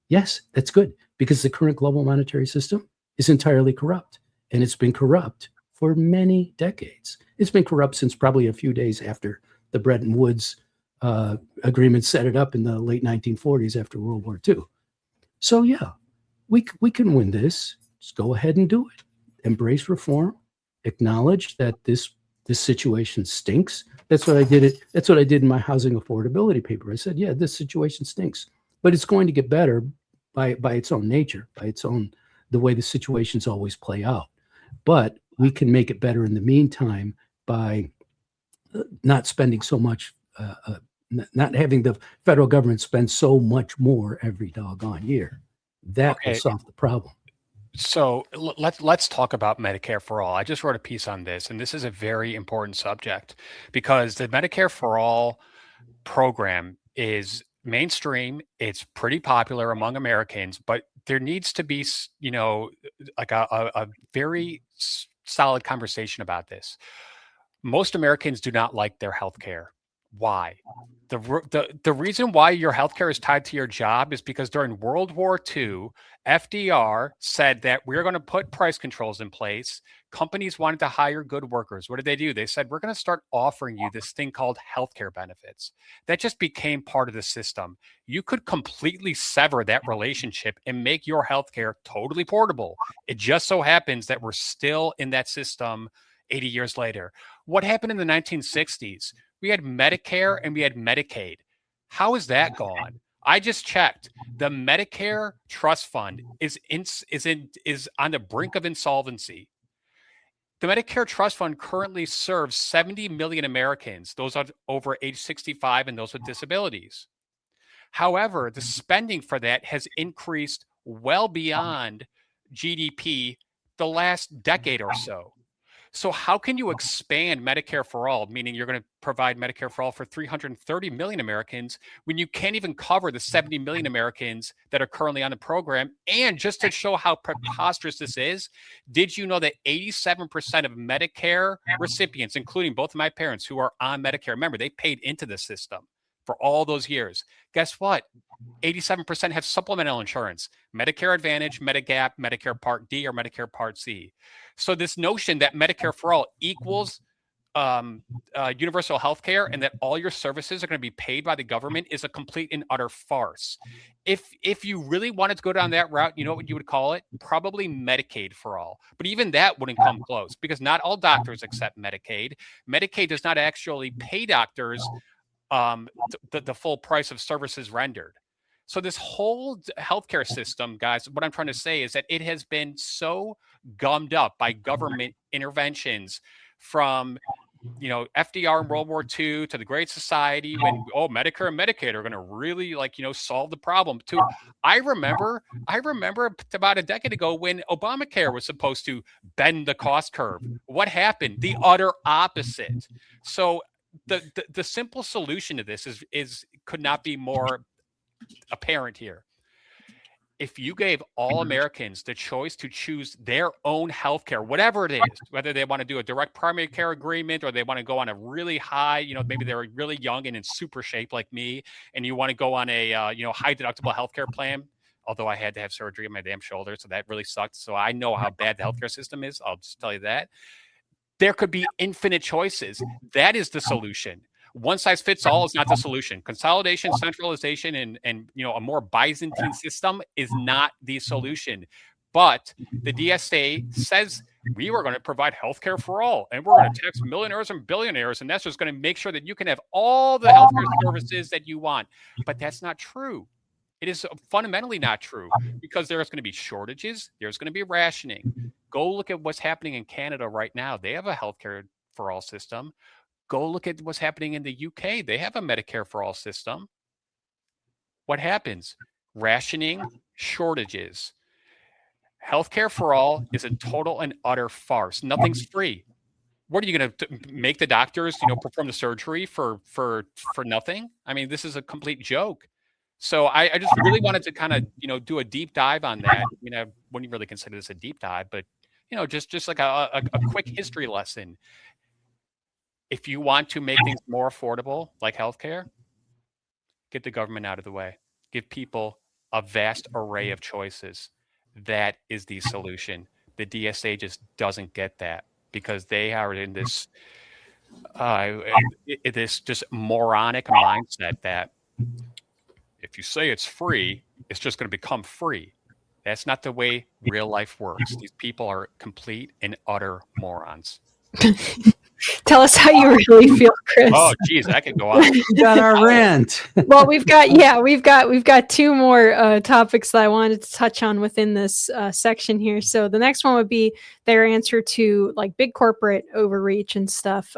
Yes, that's good, because the current global monetary system is entirely corrupt, and it's been corrupt for many decades. It's been corrupt since probably a few days after the Bretton Woods agreement set it up in the late 1940s after World War II. So yeah, we can win this. Just go ahead and do it. Embrace reform. Acknowledge that this situation stinks. That's what I did. That's what I did in my housing affordability paper. I said, yeah, this situation stinks, but it's going to get better by its own nature, the way the situations always play out. But we can make it better in the meantime by not spending so much, not having the federal government spend so much more every doggone year. That will solve the problem. So let's talk about Medicare for All. I just wrote a piece on this, and this is a very important subject because the Medicare for All program is mainstream. It's pretty popular among Americans, but there needs to be, like a very solid conversation about this. Most Americans do not like their health care. Why? The reason why your healthcare is tied to your job is because during World War II, FDR said that we're going to put price controls in place. Companies wanted to hire good workers. What did they do? They said, we're going to start offering you this thing called healthcare benefits. That just became part of the system. You could completely sever that relationship and make your healthcare totally portable. It just so happens that we're still in that system 80 years later. What happened in the 1960s? We had Medicare and we had Medicaid. How is that gone? I just checked. The Medicare trust fund is on the brink of insolvency. The Medicare trust fund currently serves 70 million Americans, those are over age 65 and those with disabilities. However, the spending for that has increased well beyond GDP the last decade or so. So how can you expand Medicare for all, meaning you're going to provide Medicare for all for 330 million Americans when you can't even cover the 70 million Americans that are currently on the program? And just to show how preposterous this is, did you know that 87% of Medicare recipients, including both of my parents who are on Medicare, remember, they paid into the system for all those years. Guess what? 87% have supplemental insurance, Medicare Advantage, Medigap, Medicare Part D, or Medicare Part C. So this notion that Medicare for all equals universal health care and that all your services are going to be paid by the government is a complete and utter farce. If you really wanted to go down that route, you know what you would call it? Probably Medicaid for all. But even that wouldn't come close because not all doctors accept Medicaid. Medicaid does not actually pay doctors the full price of services rendered. So this whole healthcare system, guys, what I'm trying to say is that it has been so gummed up by government interventions from, FDR in World War II to the Great Society when, Medicare and Medicaid are going to really solve the problem too. I remember about a decade ago when Obamacare was supposed to bend the cost curve. What happened? The utter opposite. So the simple solution to this is could not be more apparent here. If you gave all Americans the choice to choose their own healthcare, whatever it is, whether they want to do a direct primary care agreement or they want to go on a really high, maybe they're really young and in super shape like me, and you want to go on a high deductible healthcare plan. Although I had to have surgery on my damn shoulder, so that really sucked. So I know how bad the healthcare system is. I'll just tell you that. There could be infinite choices. That is the solution. One size fits all is not the solution. Consolidation, centralization, and a more Byzantine system is not the solution. But the DSA says we were going to provide healthcare for all, and we're going to tax millionaires and billionaires, and that's just going to make sure that you can have all the healthcare services that you want. But that's not true. It is fundamentally not true because there's going to be shortages. There's going to be rationing. Go look at what's happening in Canada right now. They have a healthcare for all system. Go look at what's happening in the UK. They have a Medicare for all system. What happens? Rationing, shortages. Healthcare for all is a total and utter farce. Nothing's free. What are you going to make the doctors, perform the surgery for nothing? I mean, this is a complete joke. So I just really wanted to kind of, do a deep dive on that. I wouldn't really consider this a deep dive, but, just like a quick history lesson. If you want to make things more affordable, like healthcare, get the government out of the way. Give people a vast array of choices. That is the solution. The DSA just doesn't get that because they are in this this just moronic mindset that if you say it's free, it's just going to become free. That's not the way real life works. These people are complete and utter morons. Tell us how you really feel, Chris. Oh, geez, I could go on. Got our rant. Well, we've got two more topics that I wanted to touch on within this section here. So the next one would be their answer to like big corporate overreach and stuff.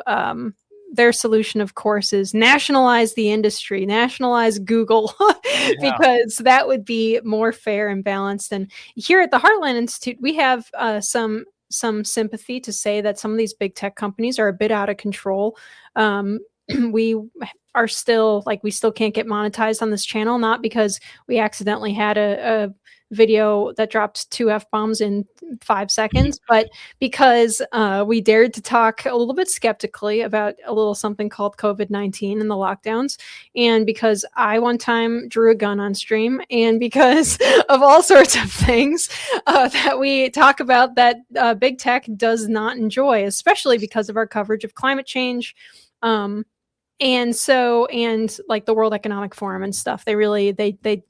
Their solution, of course, is nationalize the industry, nationalize Google, because that would be more fair and balanced. And here at the Heartland Institute, we have some sympathy to say that some of these big tech companies are a bit out of control. We are still we still can't get monetized on this channel, not because we accidentally had a video that dropped 2 F-bombs in 5 seconds, but because we dared to talk a little bit skeptically about a little something called COVID-19 and the lockdowns, and because I one time drew a gun on stream, and because of all sorts of things that we talk about that big tech does not enjoy, especially because of our coverage of climate change. And like the World Economic Forum and stuff, they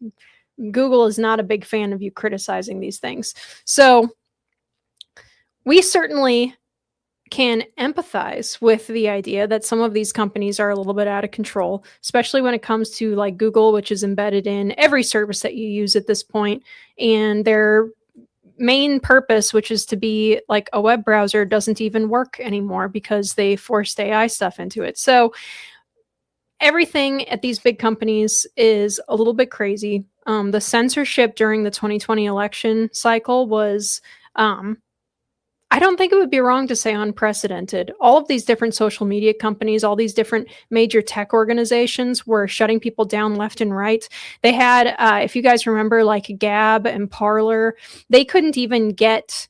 Google is not a big fan of you criticizing these things. So we certainly can empathize with the idea that some of these companies are a little bit out of control, especially when it comes to like Google, which is embedded in every service that you use at this point, and their main purpose, which is to be like a web browser, doesn't even work anymore because they forced AI stuff into it. So everything at these big companies is a little bit crazy. The censorship during the 2020 election cycle was, I don't think it would be wrong to say, unprecedented. All of these different social media companies, all these different major tech organizations were shutting people down left and right. They had, if you guys remember, like Gab and Parler, they couldn't even get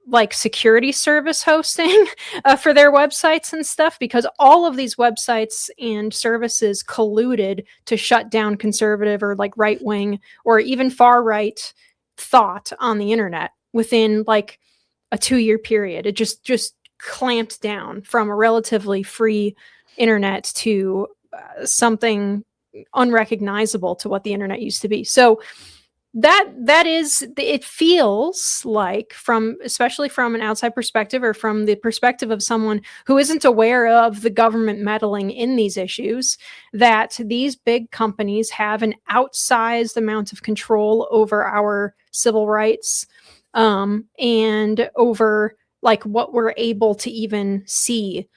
like security service hosting for their websites and stuff, because all of these websites and services colluded to shut down conservative or like right wing or even far right thought on the internet within like a 2-year period. It just clamped down from a relatively free internet to something unrecognizable to what the internet used to be. So that is, it feels like, from especially from an outside perspective or from the perspective of someone who isn't aware of the government meddling in these issues, that these big companies have an outsized amount of control over our civil rights, and over like what we're able to even see.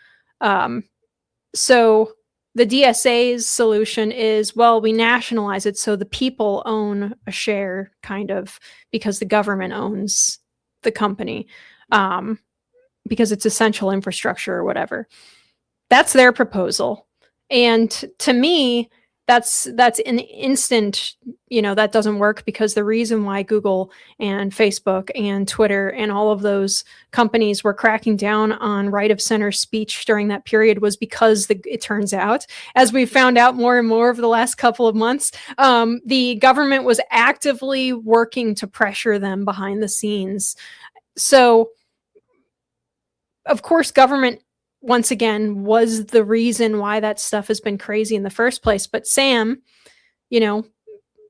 So the DSA's solution is, well, we nationalize it so the people own a share, kind of, because the government owns the company, because it's essential infrastructure or whatever. That's their proposal. And to me, that's an instant, that doesn't work, because the reason why Google and Facebook and Twitter and all of those companies were cracking down on right of center speech during that period was because it turns out, as we found out more and more over the last couple of months, the government was actively working to pressure them behind the scenes. So, of course, government, once again, was the reason why that stuff has been crazy in the first place. But Sam,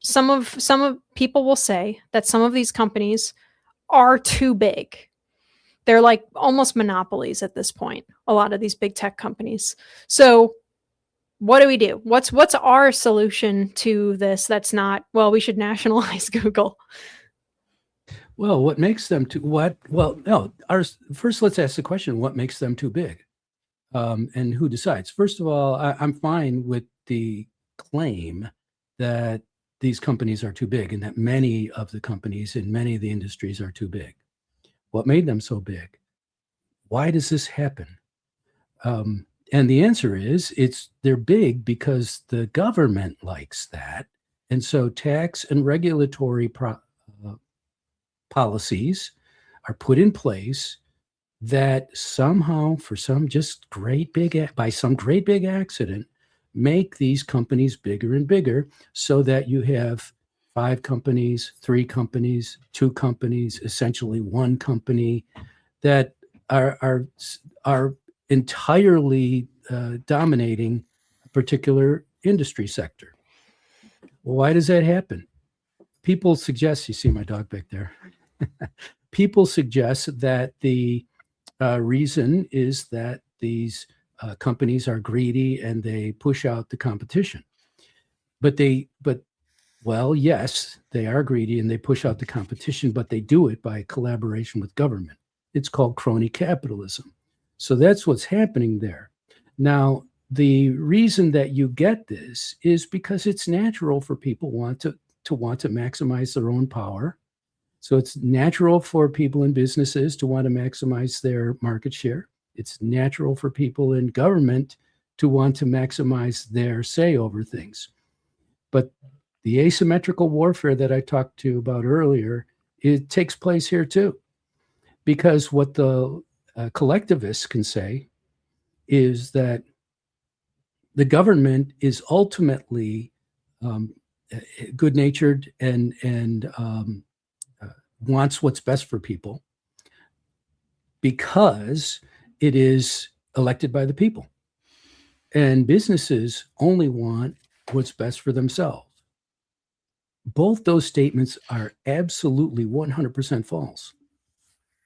some of people will say that some of these companies are too big. They're like almost monopolies at this point, a lot of these big tech companies. So what do we do? What's our solution to this? That's not, well, we should nationalize Google. Well, what makes them too, first let's ask the question, what makes them too big? And who decides? First of all, I'm fine with the claim that these companies are too big and that many of the companies in many of the industries are too big. What made them so big? Why does this happen? And the answer is, they're big because the government likes that. And so tax and regulatory policies are put in place that somehow, by some great big accident, make these companies bigger and bigger, so that you have 5 companies, 3 companies, 2 companies, essentially 1 company that are entirely dominating a particular industry sector. Well, why does that happen? People suggest, you see my dog back there, people suggest that the reason is that these companies are greedy and they push out the competition. Well, yes, they are greedy and they push out the competition, but they do it by collaboration with government. It's called crony capitalism. So that's what's happening there. Now, the reason that you get this is because it's natural for people to want to maximize their own power. So it's natural for people in businesses to want to maximize their market share. It's natural for people in government to want to maximize their say over things. But The asymmetrical warfare that I talked to you about earlier, it takes place here too. Because what the collectivists can say is that the government is ultimately good-natured and wants what's best for people because it is elected by the people. And businesses only want what's best for themselves. Both those statements are absolutely 100% false.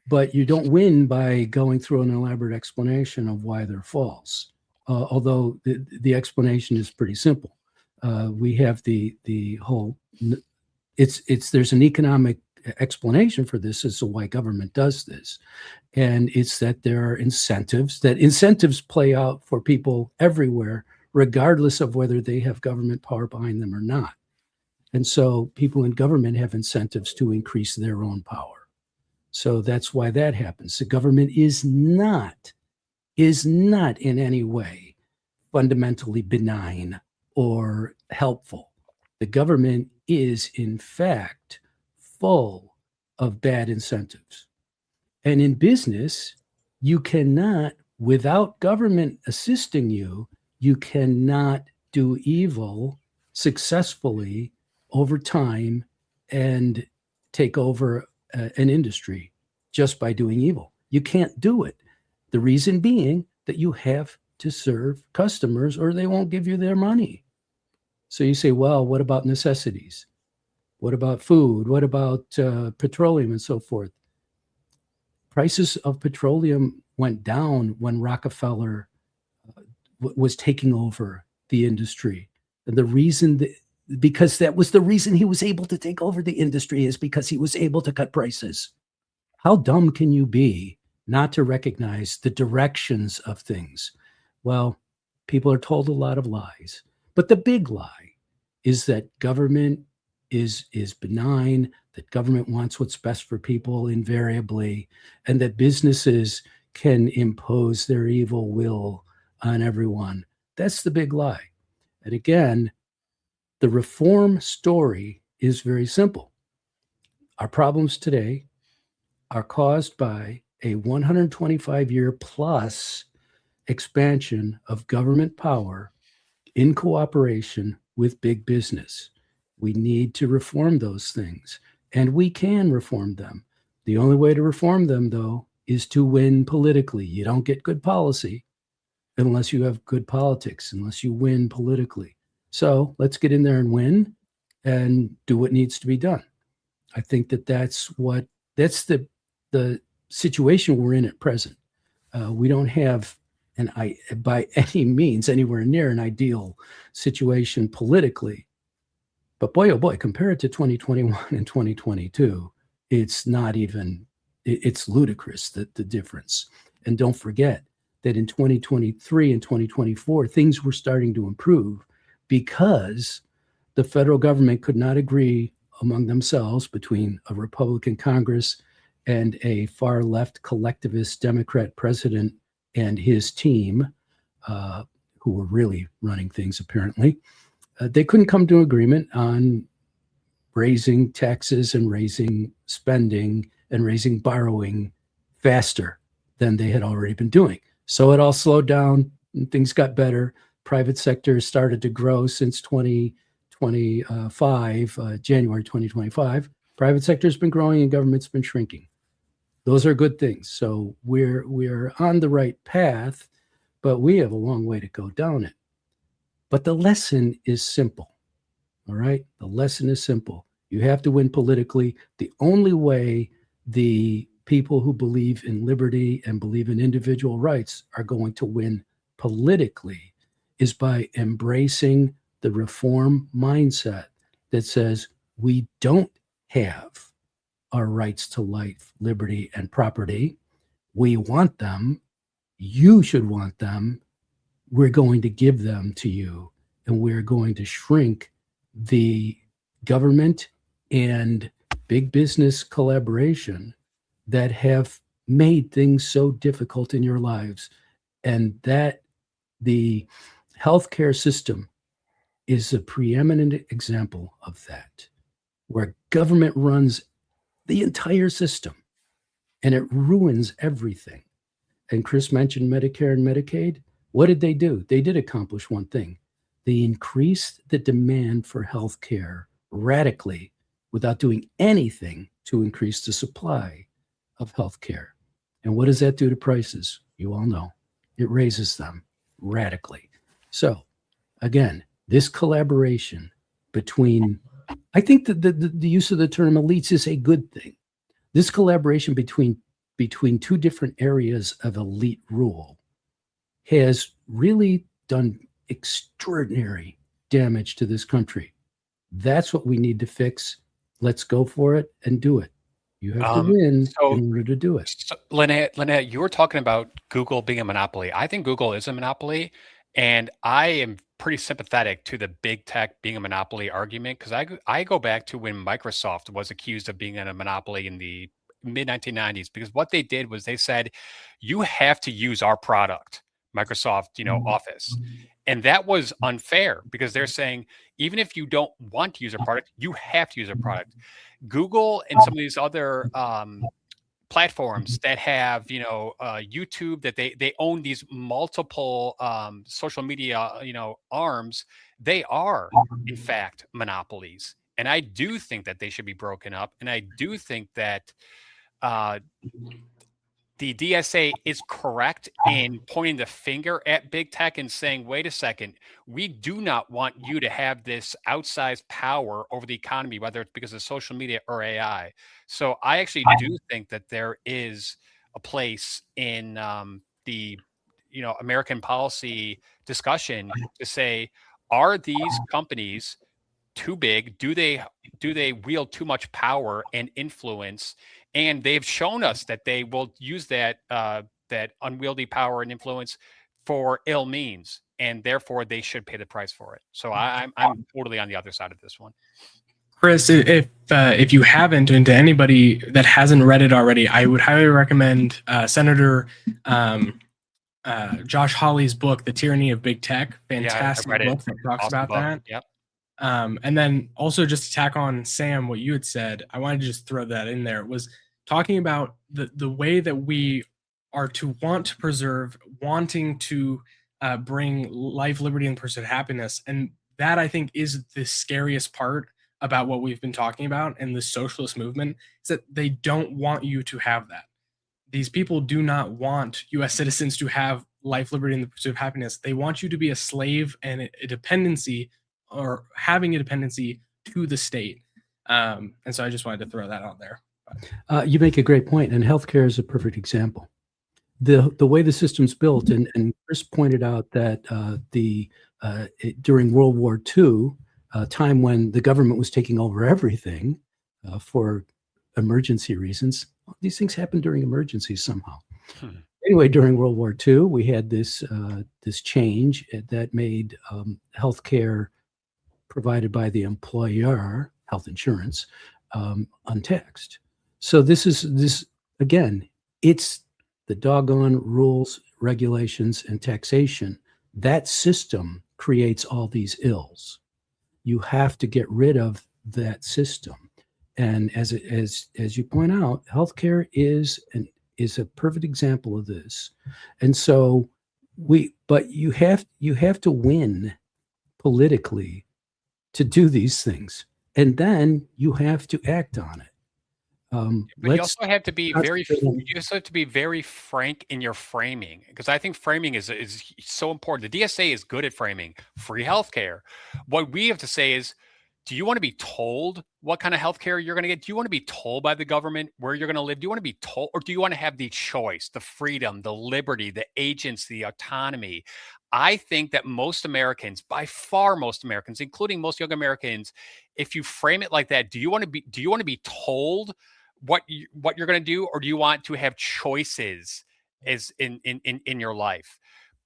But you don't win by going through an elaborate explanation of why they're false. Although the explanation is pretty simple. We have the whole, there's an economic explanation for this as to why government does this. And it's that there are incentives play out for people everywhere, regardless of whether they have government power behind them or not. And so people in government have incentives to increase their own power. So that's why that happens. The government is not in any way fundamentally benign or helpful. The government is, in fact, full of bad incentives. And in business, you cannot, without government assisting you, you cannot do evil successfully over time and take over an industry just by doing evil. You can't do it. The reason being that you have to serve customers or they won't give you their money. So you say, well, what about necessities? What about food? What about petroleum and so forth? Prices of petroleum went down when Rockefeller was taking over the industry. And the reason because that was the reason he was able to take over the industry is because he was able to cut prices. How dumb can you be not to recognize the directions of things? Well, people are told a lot of lies, but the big lie is that government is benign, that government wants what's best for people invariably, and that businesses can impose their evil will on everyone. That's the big lie. And again, the reform story is very simple. Our problems today are caused by a 125-year plus expansion of government power in cooperation with big business. We need to reform those things, and we can reform them. The only way to reform them, though, is to win politically. You don't get good policy unless you have good politics, unless you win politically. So let's get in there and win and do what needs to be done. I think that's the situation we're in at present. We don't have by any means anywhere near an ideal situation politically. But boy, oh boy, compare it to 2021 and 2022, it's not even, it's ludicrous, the difference. And don't forget that in 2023 and 2024, things were starting to improve because the federal government could not agree among themselves between a Republican Congress and a far left collectivist Democrat president and his team, who were really running things apparently. They couldn't come to an agreement on raising taxes and raising spending and raising borrowing faster than they had already been doing. So it all slowed down and things got better. Private sector started to grow since 2025, January 2025. Private sector has been growing and government's been shrinking. Those are good things. So we're on the right path, but we have a long way to go down it. But the lesson is simple. All right? The lesson is simple. You have to win politically. The only way the people who believe in liberty and believe in individual rights are going to win politically is by embracing the reform mindset that says we don't have our rights to life, liberty, and property. We want them. You should want them. We're going to give them to you, and we're going to shrink the government and big business collaboration that have made things so difficult in your lives, and that the healthcare system is a preeminent example of that, where government runs the entire system and it ruins everything. And Chris mentioned Medicare and Medicaid. What did they do? They did accomplish one thing. They increased the demand for health care radically without doing anything to increase the supply of health care. And what does that do to prices? You all know. It raises them radically. So again, this collaboration between, I think that the use of the term elites is a good thing. This collaboration between two different areas of elite rule has really done extraordinary damage to this country. That's what we need to fix. Let's go for it and do it. You have to win in order to do it. So, Lynette, you were talking about Google being a monopoly. I think Google is a monopoly, and I am pretty sympathetic to the big tech being a monopoly argument, because I go back to when Microsoft was accused of being in a monopoly in the mid 1990s, because what they did was they said, you have to use our product, Microsoft, Office. And that was unfair, because they're saying, even if you don't want to use a product, you have to use a product. Google and some of these other platforms that have, YouTube, that they own these multiple social media, arms, they are in fact monopolies. And I do think that they should be broken up. And I do think that the DSA is correct in pointing the finger at big tech and saying, wait a second, we do not want you to have this outsized power over the economy, whether it's because of social media or AI. So I actually do think that there is a place in the American policy discussion to say, are these companies too big? Do they wield too much power and influence? And they've shown us that they will use that unwieldy power and influence for ill means, and therefore they should pay the price for it. So I'm totally on the other side of this one. Chris, if you haven't, and to anybody that hasn't read it already, I would highly recommend Senator Josh Hawley's book, The Tyranny of Big Tech. Fantastic book that talks about that. Yep. And then also, just to tack on, Sam, what you had said, I wanted to just throw that in there, was talking about the way that we are to want to preserve, wanting to bring life, liberty, and the pursuit of happiness. And that, I think, is the scariest part about what we've been talking about in the socialist movement, is that they don't want you to have that. These people do not want U.S. citizens to have life, liberty, and the pursuit of happiness. They want you to be a slave and a dependency, or having a dependency to the state. And so I just wanted to throw that out there. You make a great point, and healthcare is a perfect example. The way the system's built, and Chris pointed out that during World War II, a time when the government was taking over everything for emergency reasons. These things happen during emergencies somehow. Anyway, during World War II, we had this change that made healthcare provided by the employer, health insurance, untaxed. So this again, it's the doggone rules, regulations, and taxation. That system creates all these ills. You have to get rid of that system. And as you point out, healthcare is a perfect example of this. And so but you have to win politically to do these things, and then you have to act on it. But you also have to be very frank in your framing, because I think framing is so important. The DSA is good at framing free healthcare. What we have to say is, do you want to be told what kind of healthcare you're going to get? Do you want to be told by the government where you're going to live? Do you want to be told, or do you want to have the choice, the freedom, the liberty, the agency, the autonomy? I think that most Americans, by far most Americans, including most young Americans, if you frame it like that, do you want to be told what you're going to do, or do you want to have choices as in your life?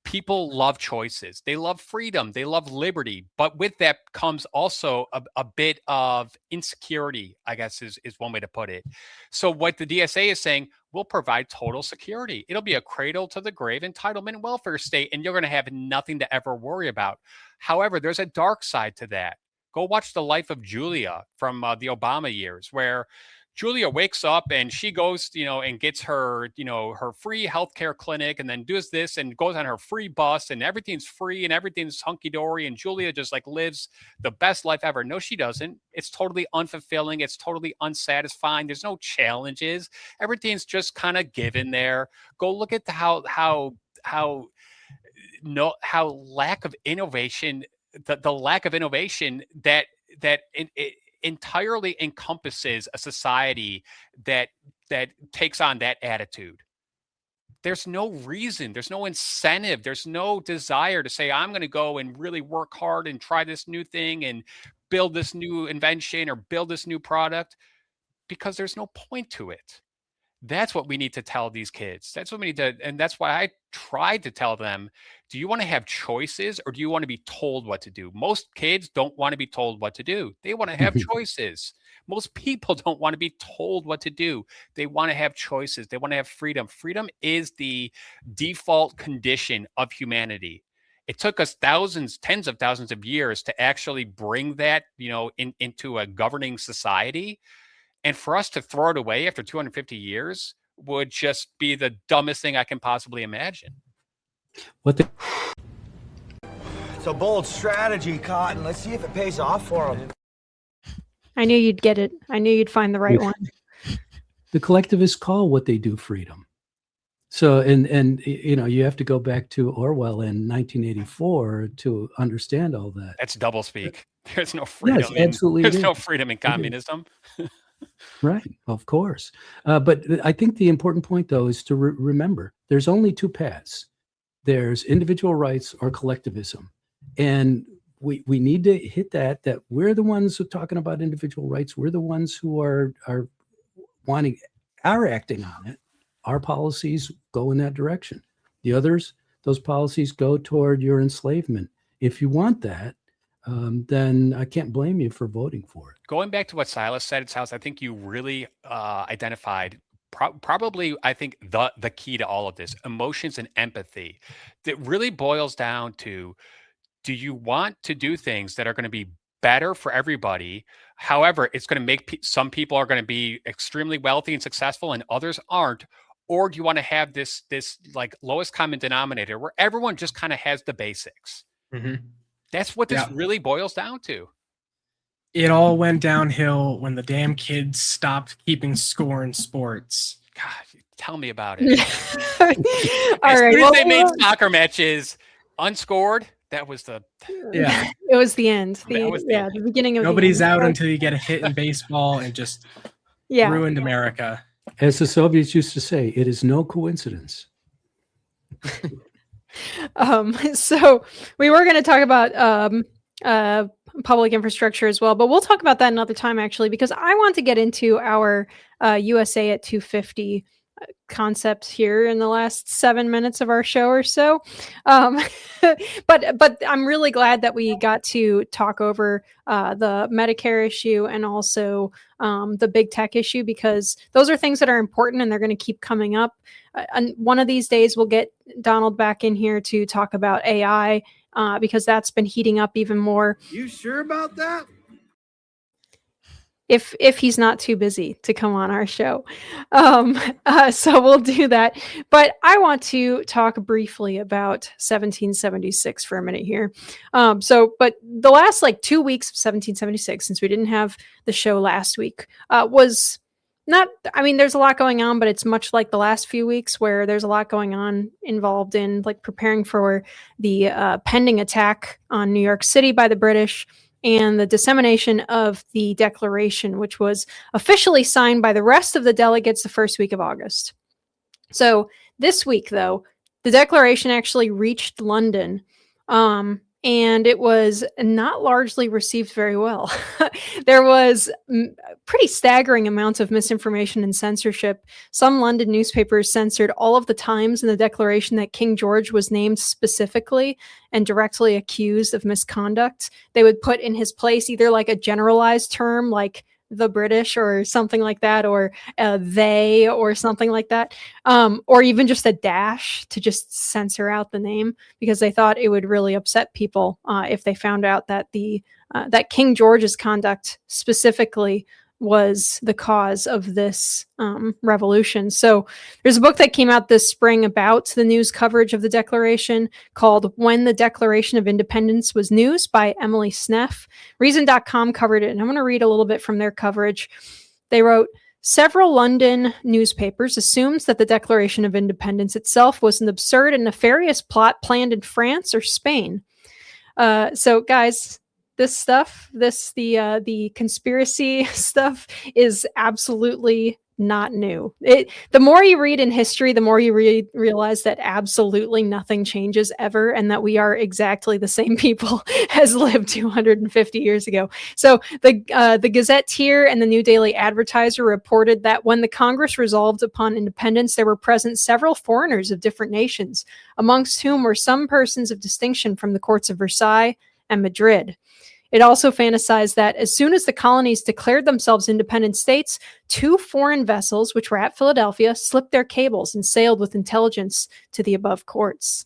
people love choices. They love freedom. They love liberty. But with that comes also a bit of insecurity, I guess is one way to put it. So what the DSA is saying, we'll provide total security. It'll be a cradle to the grave entitlement welfare state, and you're going to have nothing to ever worry about. However, there's a dark side to that. Go watch The Life of Julia from the Obama years, where Julia wakes up and she goes, and gets her, her free healthcare clinic, and then does this and goes on her free bus, and everything's free and everything's hunky dory. And Julia just like lives the best life ever. No, she doesn't. It's totally unfulfilling. It's totally unsatisfying. There's no challenges. Everything's just kind of given there. Go look at how lack of innovation, the lack of innovation that it entirely encompasses a society that takes on that attitude. There's no reason, there's no incentive, there's no desire to say, I'm going to go and really work hard and try this new thing and build this new invention or build this new product, because there's no point to it. That's what we need to tell these kids. That's what we need to, and that's why I tried to tell them, do you want to have choices or do you want to be told what to do? Most kids don't want to be told what to do. They want to have choices. Most people don't want to be told what to do. They want to have choices. They want to have freedom. Freedom is the default condition of humanity. It took us thousands, tens of thousands of years to actually bring that, into a governing society. And for us to throw it away after 250 years would just be the dumbest thing I can possibly imagine. It's a bold strategy, Cotton. Let's see if it pays off for them. I knew you'd get it. I knew you'd find the right one. The collectivists call what they do freedom. So, and you have to go back to Orwell in 1984 to understand all that. That's doublespeak. There's no freedom. Yes, absolutely. There's no freedom in communism. Right, of course. But I think the important point, though, is to remember there's only two paths. There's individual rights or collectivism. And we need to hit that we're the ones who are talking about individual rights. We're the ones who are acting on it. Our policies go in that direction. The others, those policies go toward your enslavement. If you want that, then I can't blame you for voting for it. Going back to what Silas said, it sounds, I think you really identified probably, I think, the key to all of this, emotions and empathy. That really boils down to, do you want to do things that are going to be better for everybody? However, it's going to make some people are going to be extremely wealthy and successful and others aren't. Or do you want to have this like lowest common denominator where everyone just kind of has the basics? Mm-hmm. That's what this really boils down to. It all went downhill when the damn kids stopped keeping score in sports. God, tell me about it. All right. Soon as they made soccer matches unscored, that was the It was the end. The beginning of nobody's the end. out until you get a hit in baseball and just ruined America. As the Soviets used to say, it is no coincidence. So we were going to talk about public infrastructure as well, but we'll talk about that another time, actually, because I want to get into our USA at 250 concepts here in the last 7 minutes of our show or so. But I'm really glad that we got to talk over the Medicare issue and also the big tech issue, because those are things that are important and they're going to keep coming up. And one of these days we'll get Donald back in here to talk about AI because that's been heating up even more. You sure about that? If he's not too busy to come on our show. So we'll do that. But I want to talk briefly about 1776 for a minute here. But the last 2 weeks of 1776, since we didn't have the show last week, was not, there's a lot going on, but it's much like the last few weeks where there's a lot going on involved in preparing for the pending attack on New York City by the British, and the dissemination of the Declaration, which was officially signed by the rest of the delegates the first week of August. So this week, though, the Declaration actually reached London, and and it was not largely received very well. There was pretty staggering amounts of misinformation and censorship. Some London newspapers censored all of the times in the declaration that King George was named specifically and directly accused of misconduct. They would put in his place either like a generalized term like the British or something like that, or they or something like that, or even just a dash to just censor out the name, because they thought it would really upset people if they found out that that King George's conduct specifically was the cause of this revolution. So there's a book that came out this spring about the news coverage of the Declaration called When the Declaration of Independence Was News by Emily Sneff. Reason.com covered it, and I'm going to read a little bit from their coverage. They wrote, several London newspapers assumed that the Declaration of Independence itself was an absurd and nefarious plot planned in France or Spain. So guys, this stuff, the conspiracy stuff is absolutely not new. The more you read in history, the more you realize that absolutely nothing changes ever, and that we are exactly the same people as lived 250 years ago. So the Gazetteer and the New Daily Advertiser reported that when the Congress resolved upon independence, there were present several foreigners of different nations, amongst whom were some persons of distinction from the courts of Versailles and Madrid. It also fantasized that as soon as the colonies declared themselves independent states, 2 foreign vessels, which were at Philadelphia, slipped their cables and sailed with intelligence to the above courts.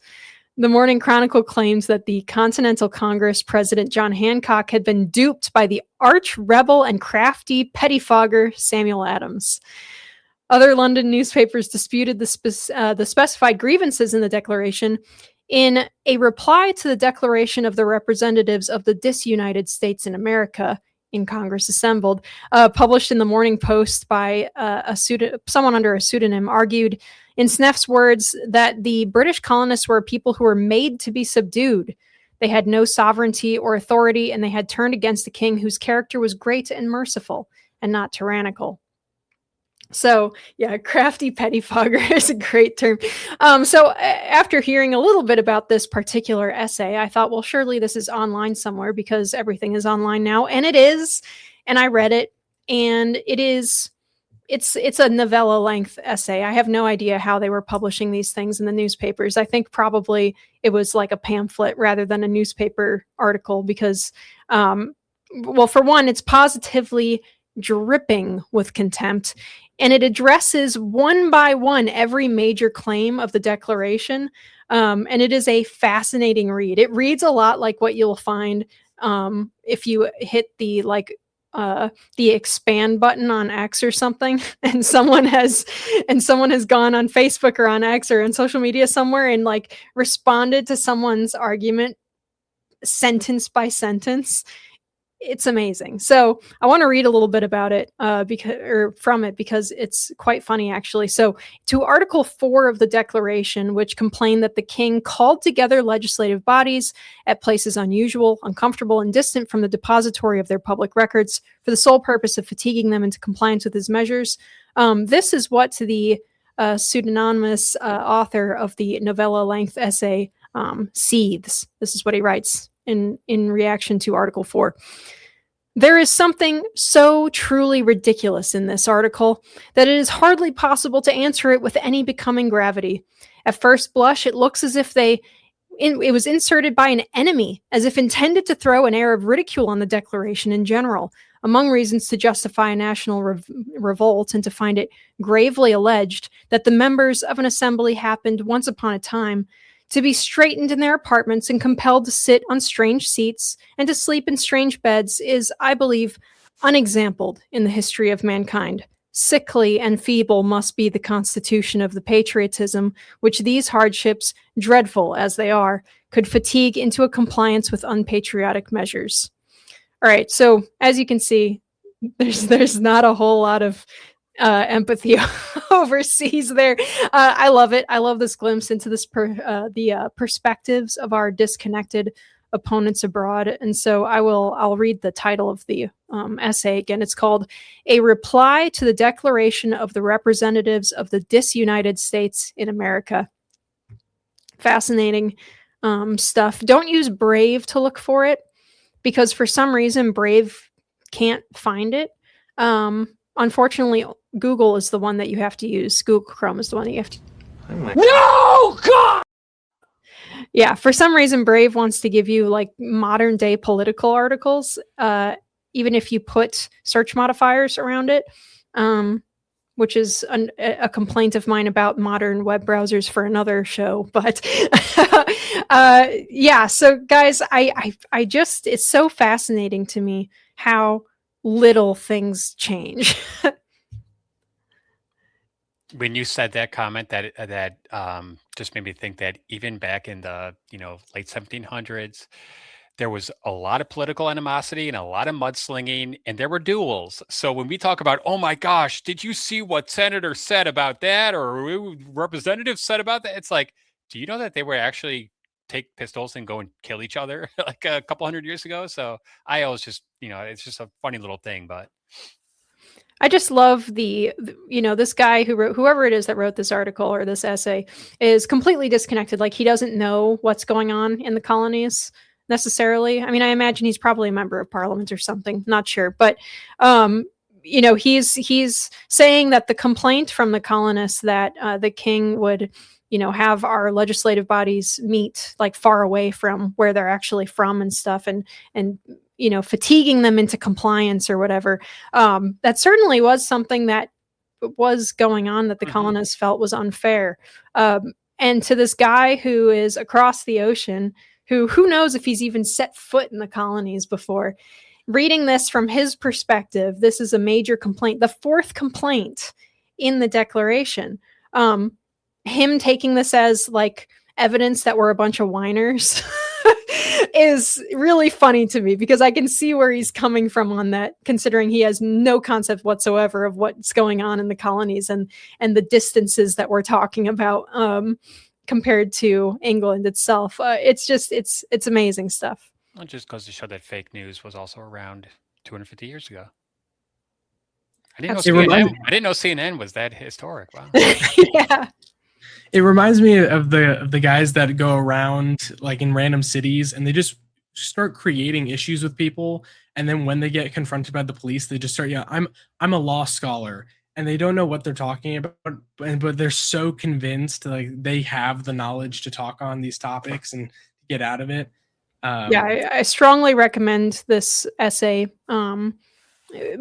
The Morning Chronicle claims that the Continental Congress President John Hancock had been duped by the arch-rebel and crafty pettifogger Samuel Adams. Other London newspapers disputed the specified grievances in the Declaration. In a reply to the Declaration of the Representatives of the Disunited States in America in Congress Assembled, published in the Morning Post by someone under a pseudonym, argued, in Sneff's words, that the British colonists were a people who were made to be subdued. They had no sovereignty or authority, and they had turned against a king whose character was great and merciful, and not tyrannical. So, yeah, crafty pettifogger is a great term. So after hearing a little bit about this particular essay, I thought, well, surely this is online somewhere because everything is online now. And it is. And I read it. And it's a novella length essay. I have no idea how they were publishing these things in the newspapers. I think probably it was like a pamphlet rather than a newspaper article because, well, for one, it's positively dripping with contempt. And it addresses one by one every major claim of the Declaration. And it is a fascinating read. It reads a lot like what you'll find if you hit the expand button on X or something, and someone has gone on Facebook or on X or on social media somewhere and like responded to someone's argument sentence by sentence. It's amazing. So I want to read a little bit about it because it's quite funny, actually. So to Article 4 of the Declaration, which complained that the king called together legislative bodies at places unusual, uncomfortable, and distant from the depository of their public records for the sole purpose of fatiguing them into compliance with his measures. This is what the pseudonymous author of the novella-length essay seethes. This is what he writes in reaction to Article 4. There is something so truly ridiculous in this article that it is hardly possible to answer it with any becoming gravity. At first blush, it looks as if it was inserted by an enemy, as if intended to throw an air of ridicule on the Declaration in general, among reasons to justify a national revolt, and to find it gravely alleged that the members of an assembly happened once upon a time to be straitened in their apartments and compelled to sit on strange seats and to sleep in strange beds is, I believe, unexampled in the history of mankind. Sickly and feeble must be the constitution of the patriotism which these hardships, dreadful as they are, could fatigue into a compliance with unpatriotic measures. All right, so as you can see, there's not a whole lot of empathy overseas there. I love it. I love this glimpse into the perspectives of our disconnected opponents abroad. And so I'll read the title of the essay again. It's called A Reply to the Declaration of the Representatives of the Disunited States in America. Fascinating. stuff. Don't use Brave to look for it, because for some reason Brave can't find it. Unfortunately, Google is the one that you have to use. Google Chrome is the one that you have to. No, God! Yeah, for some reason Brave wants to give you like modern day political articles, even if you put search modifiers around it, which is a complaint of mine about modern web browsers for another show. But yeah, so guys, I just, it's so fascinating to me how little things change. When you said that comment, that just made me think that even back in the late 1700s, there was a lot of political animosity and a lot of mudslinging, and there were duels. So when we talk about, oh my gosh, did you see what senator said about that, or representative said about that? It's like, do you know that they were actually take pistols and go and kill each other like a couple hundred years ago? So I always just, it's just a funny little thing, but. I just love this guy who wrote, whoever it is that wrote this article or this essay, is completely disconnected. Like, he doesn't know what's going on in the colonies necessarily. I mean, I imagine he's probably a member of parliament or something, not sure. But, he's saying that the complaint from the colonists that the king would, have our legislative bodies meet like far away from where they're actually from and stuff, and fatiguing them into compliance or whatever. That certainly was something that was going on that the colonists felt was unfair. And to this guy who is across the ocean, who knows if he's even set foot in the colonies before, reading this from his perspective, this is a major complaint, the fourth complaint in the Declaration. Him taking this as like evidence that we're a bunch of whiners is really funny to me, because I can see where he's coming from on that, considering he has no concept whatsoever of what's going on in the colonies and the distances that we're talking about compared to England itself. It's amazing stuff. Well, it just goes to show that fake news was also around 250 years ago. I didn't know CNN was that historic. Wow. Yeah. It reminds me of the guys that go around like in random cities and they just start creating issues with people, and then when they get confronted by the police, they just start, I'm a law scholar, and they don't know what they're talking about, but they're so convinced like they have the knowledge to talk on these topics and get out of it. I strongly recommend this essay.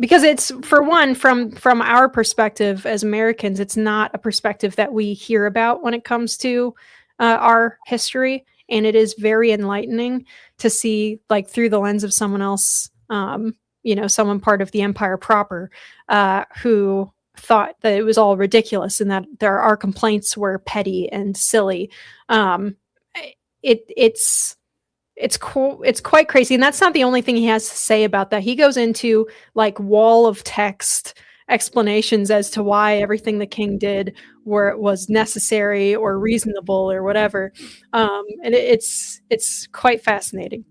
Because it's, for one, from our perspective as Americans, it's not a perspective that we hear about when it comes to our history, and it is very enlightening to see like through the lens of someone else, someone part of the empire proper, who thought that it was all ridiculous and that our complaints were petty and silly. It's cool. It's quite crazy. And that's not the only thing he has to say about that. He goes into like wall of text explanations as to why everything the king did was necessary or reasonable or whatever. And it's quite fascinating.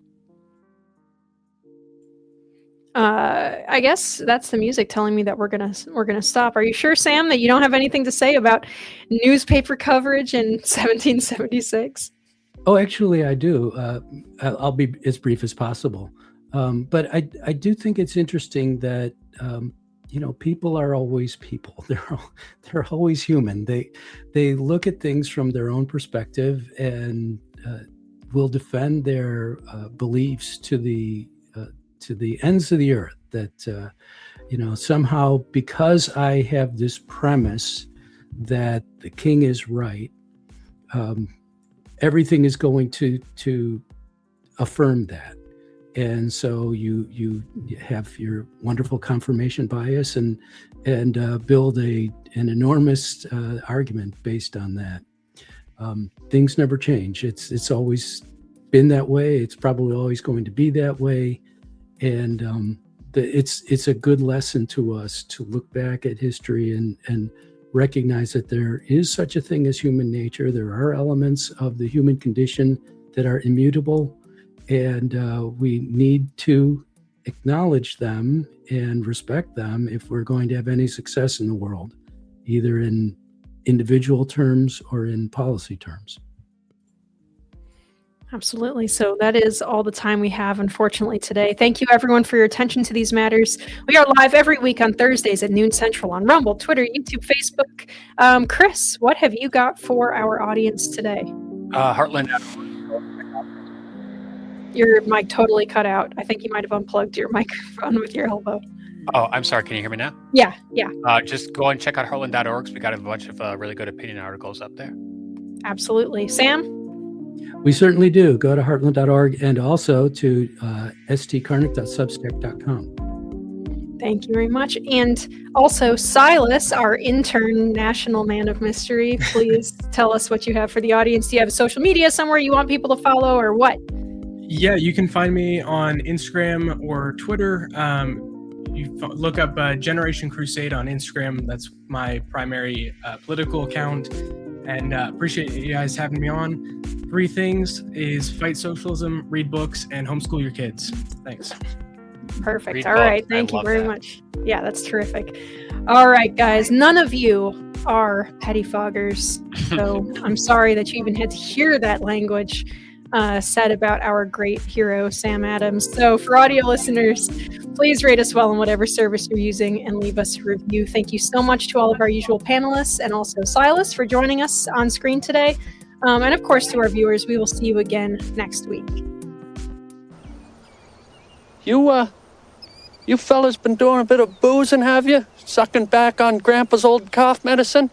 I guess that's the music telling me that we're gonna stop. Are you sure, Sam, that you don't have anything to say about newspaper coverage in 1776? Oh, actually, I do. I'll be as brief as possible. But I do think it's interesting that people are always people. They're always human. They look at things from their own perspective and will defend their beliefs to the ends of the earth. That somehow, because I have this premise that the king is right, everything is going to affirm that. And so you have your wonderful confirmation bias and build an enormous argument based on that. Things never change. It's always been that way. It's probably always going to be that way. And it's a good lesson to us to look back at history and recognize that there is such a thing as human nature. There are elements of the human condition that are immutable, and we need to acknowledge them and respect them if we're going to have any success in the world, either in individual terms or in policy terms. Absolutely. So that is all the time we have, unfortunately, today. Thank you, everyone, for your attention to these matters. We are live every week on Thursdays at noon Central on Rumble, Twitter, YouTube, Facebook. Chris, what have you got for our audience today? Heartland. Your mic totally cut out. I think you might have unplugged your microphone with your elbow. Oh, I'm sorry. Can you hear me now? Yeah. Just go and check out heartland.org. We got a bunch of really good opinion articles up there. Absolutely. Sam? We certainly do. Go to heartland.org and also to stkarnick.substack.com. Thank you very much. And also, Silas, our intern national man of mystery, please tell us what you have for the audience. Do you have social media somewhere you want people to follow or what? Yeah, you can find me on Instagram or Twitter. Look up Generation Crusade on Instagram. That's my primary political account. And appreciate you guys having me on. 3 things is fight socialism, read books, and homeschool your kids. Thanks. Perfect. Read All right. books. Thank I you very love that. much. Yeah, that's terrific. All right, guys. None of you are pettifoggers. So I'm sorry that you even had to hear that language said about our great hero, Sam Adams. So for audio listeners, please rate us well on whatever service you're using and leave us a review. Thank you so much to all of our usual panelists and also Silas for joining us on screen today. And of course, to our viewers, we will see you again next week. You fellas been doing a bit of boozing, have you? Sucking back on Grandpa's old cough medicine?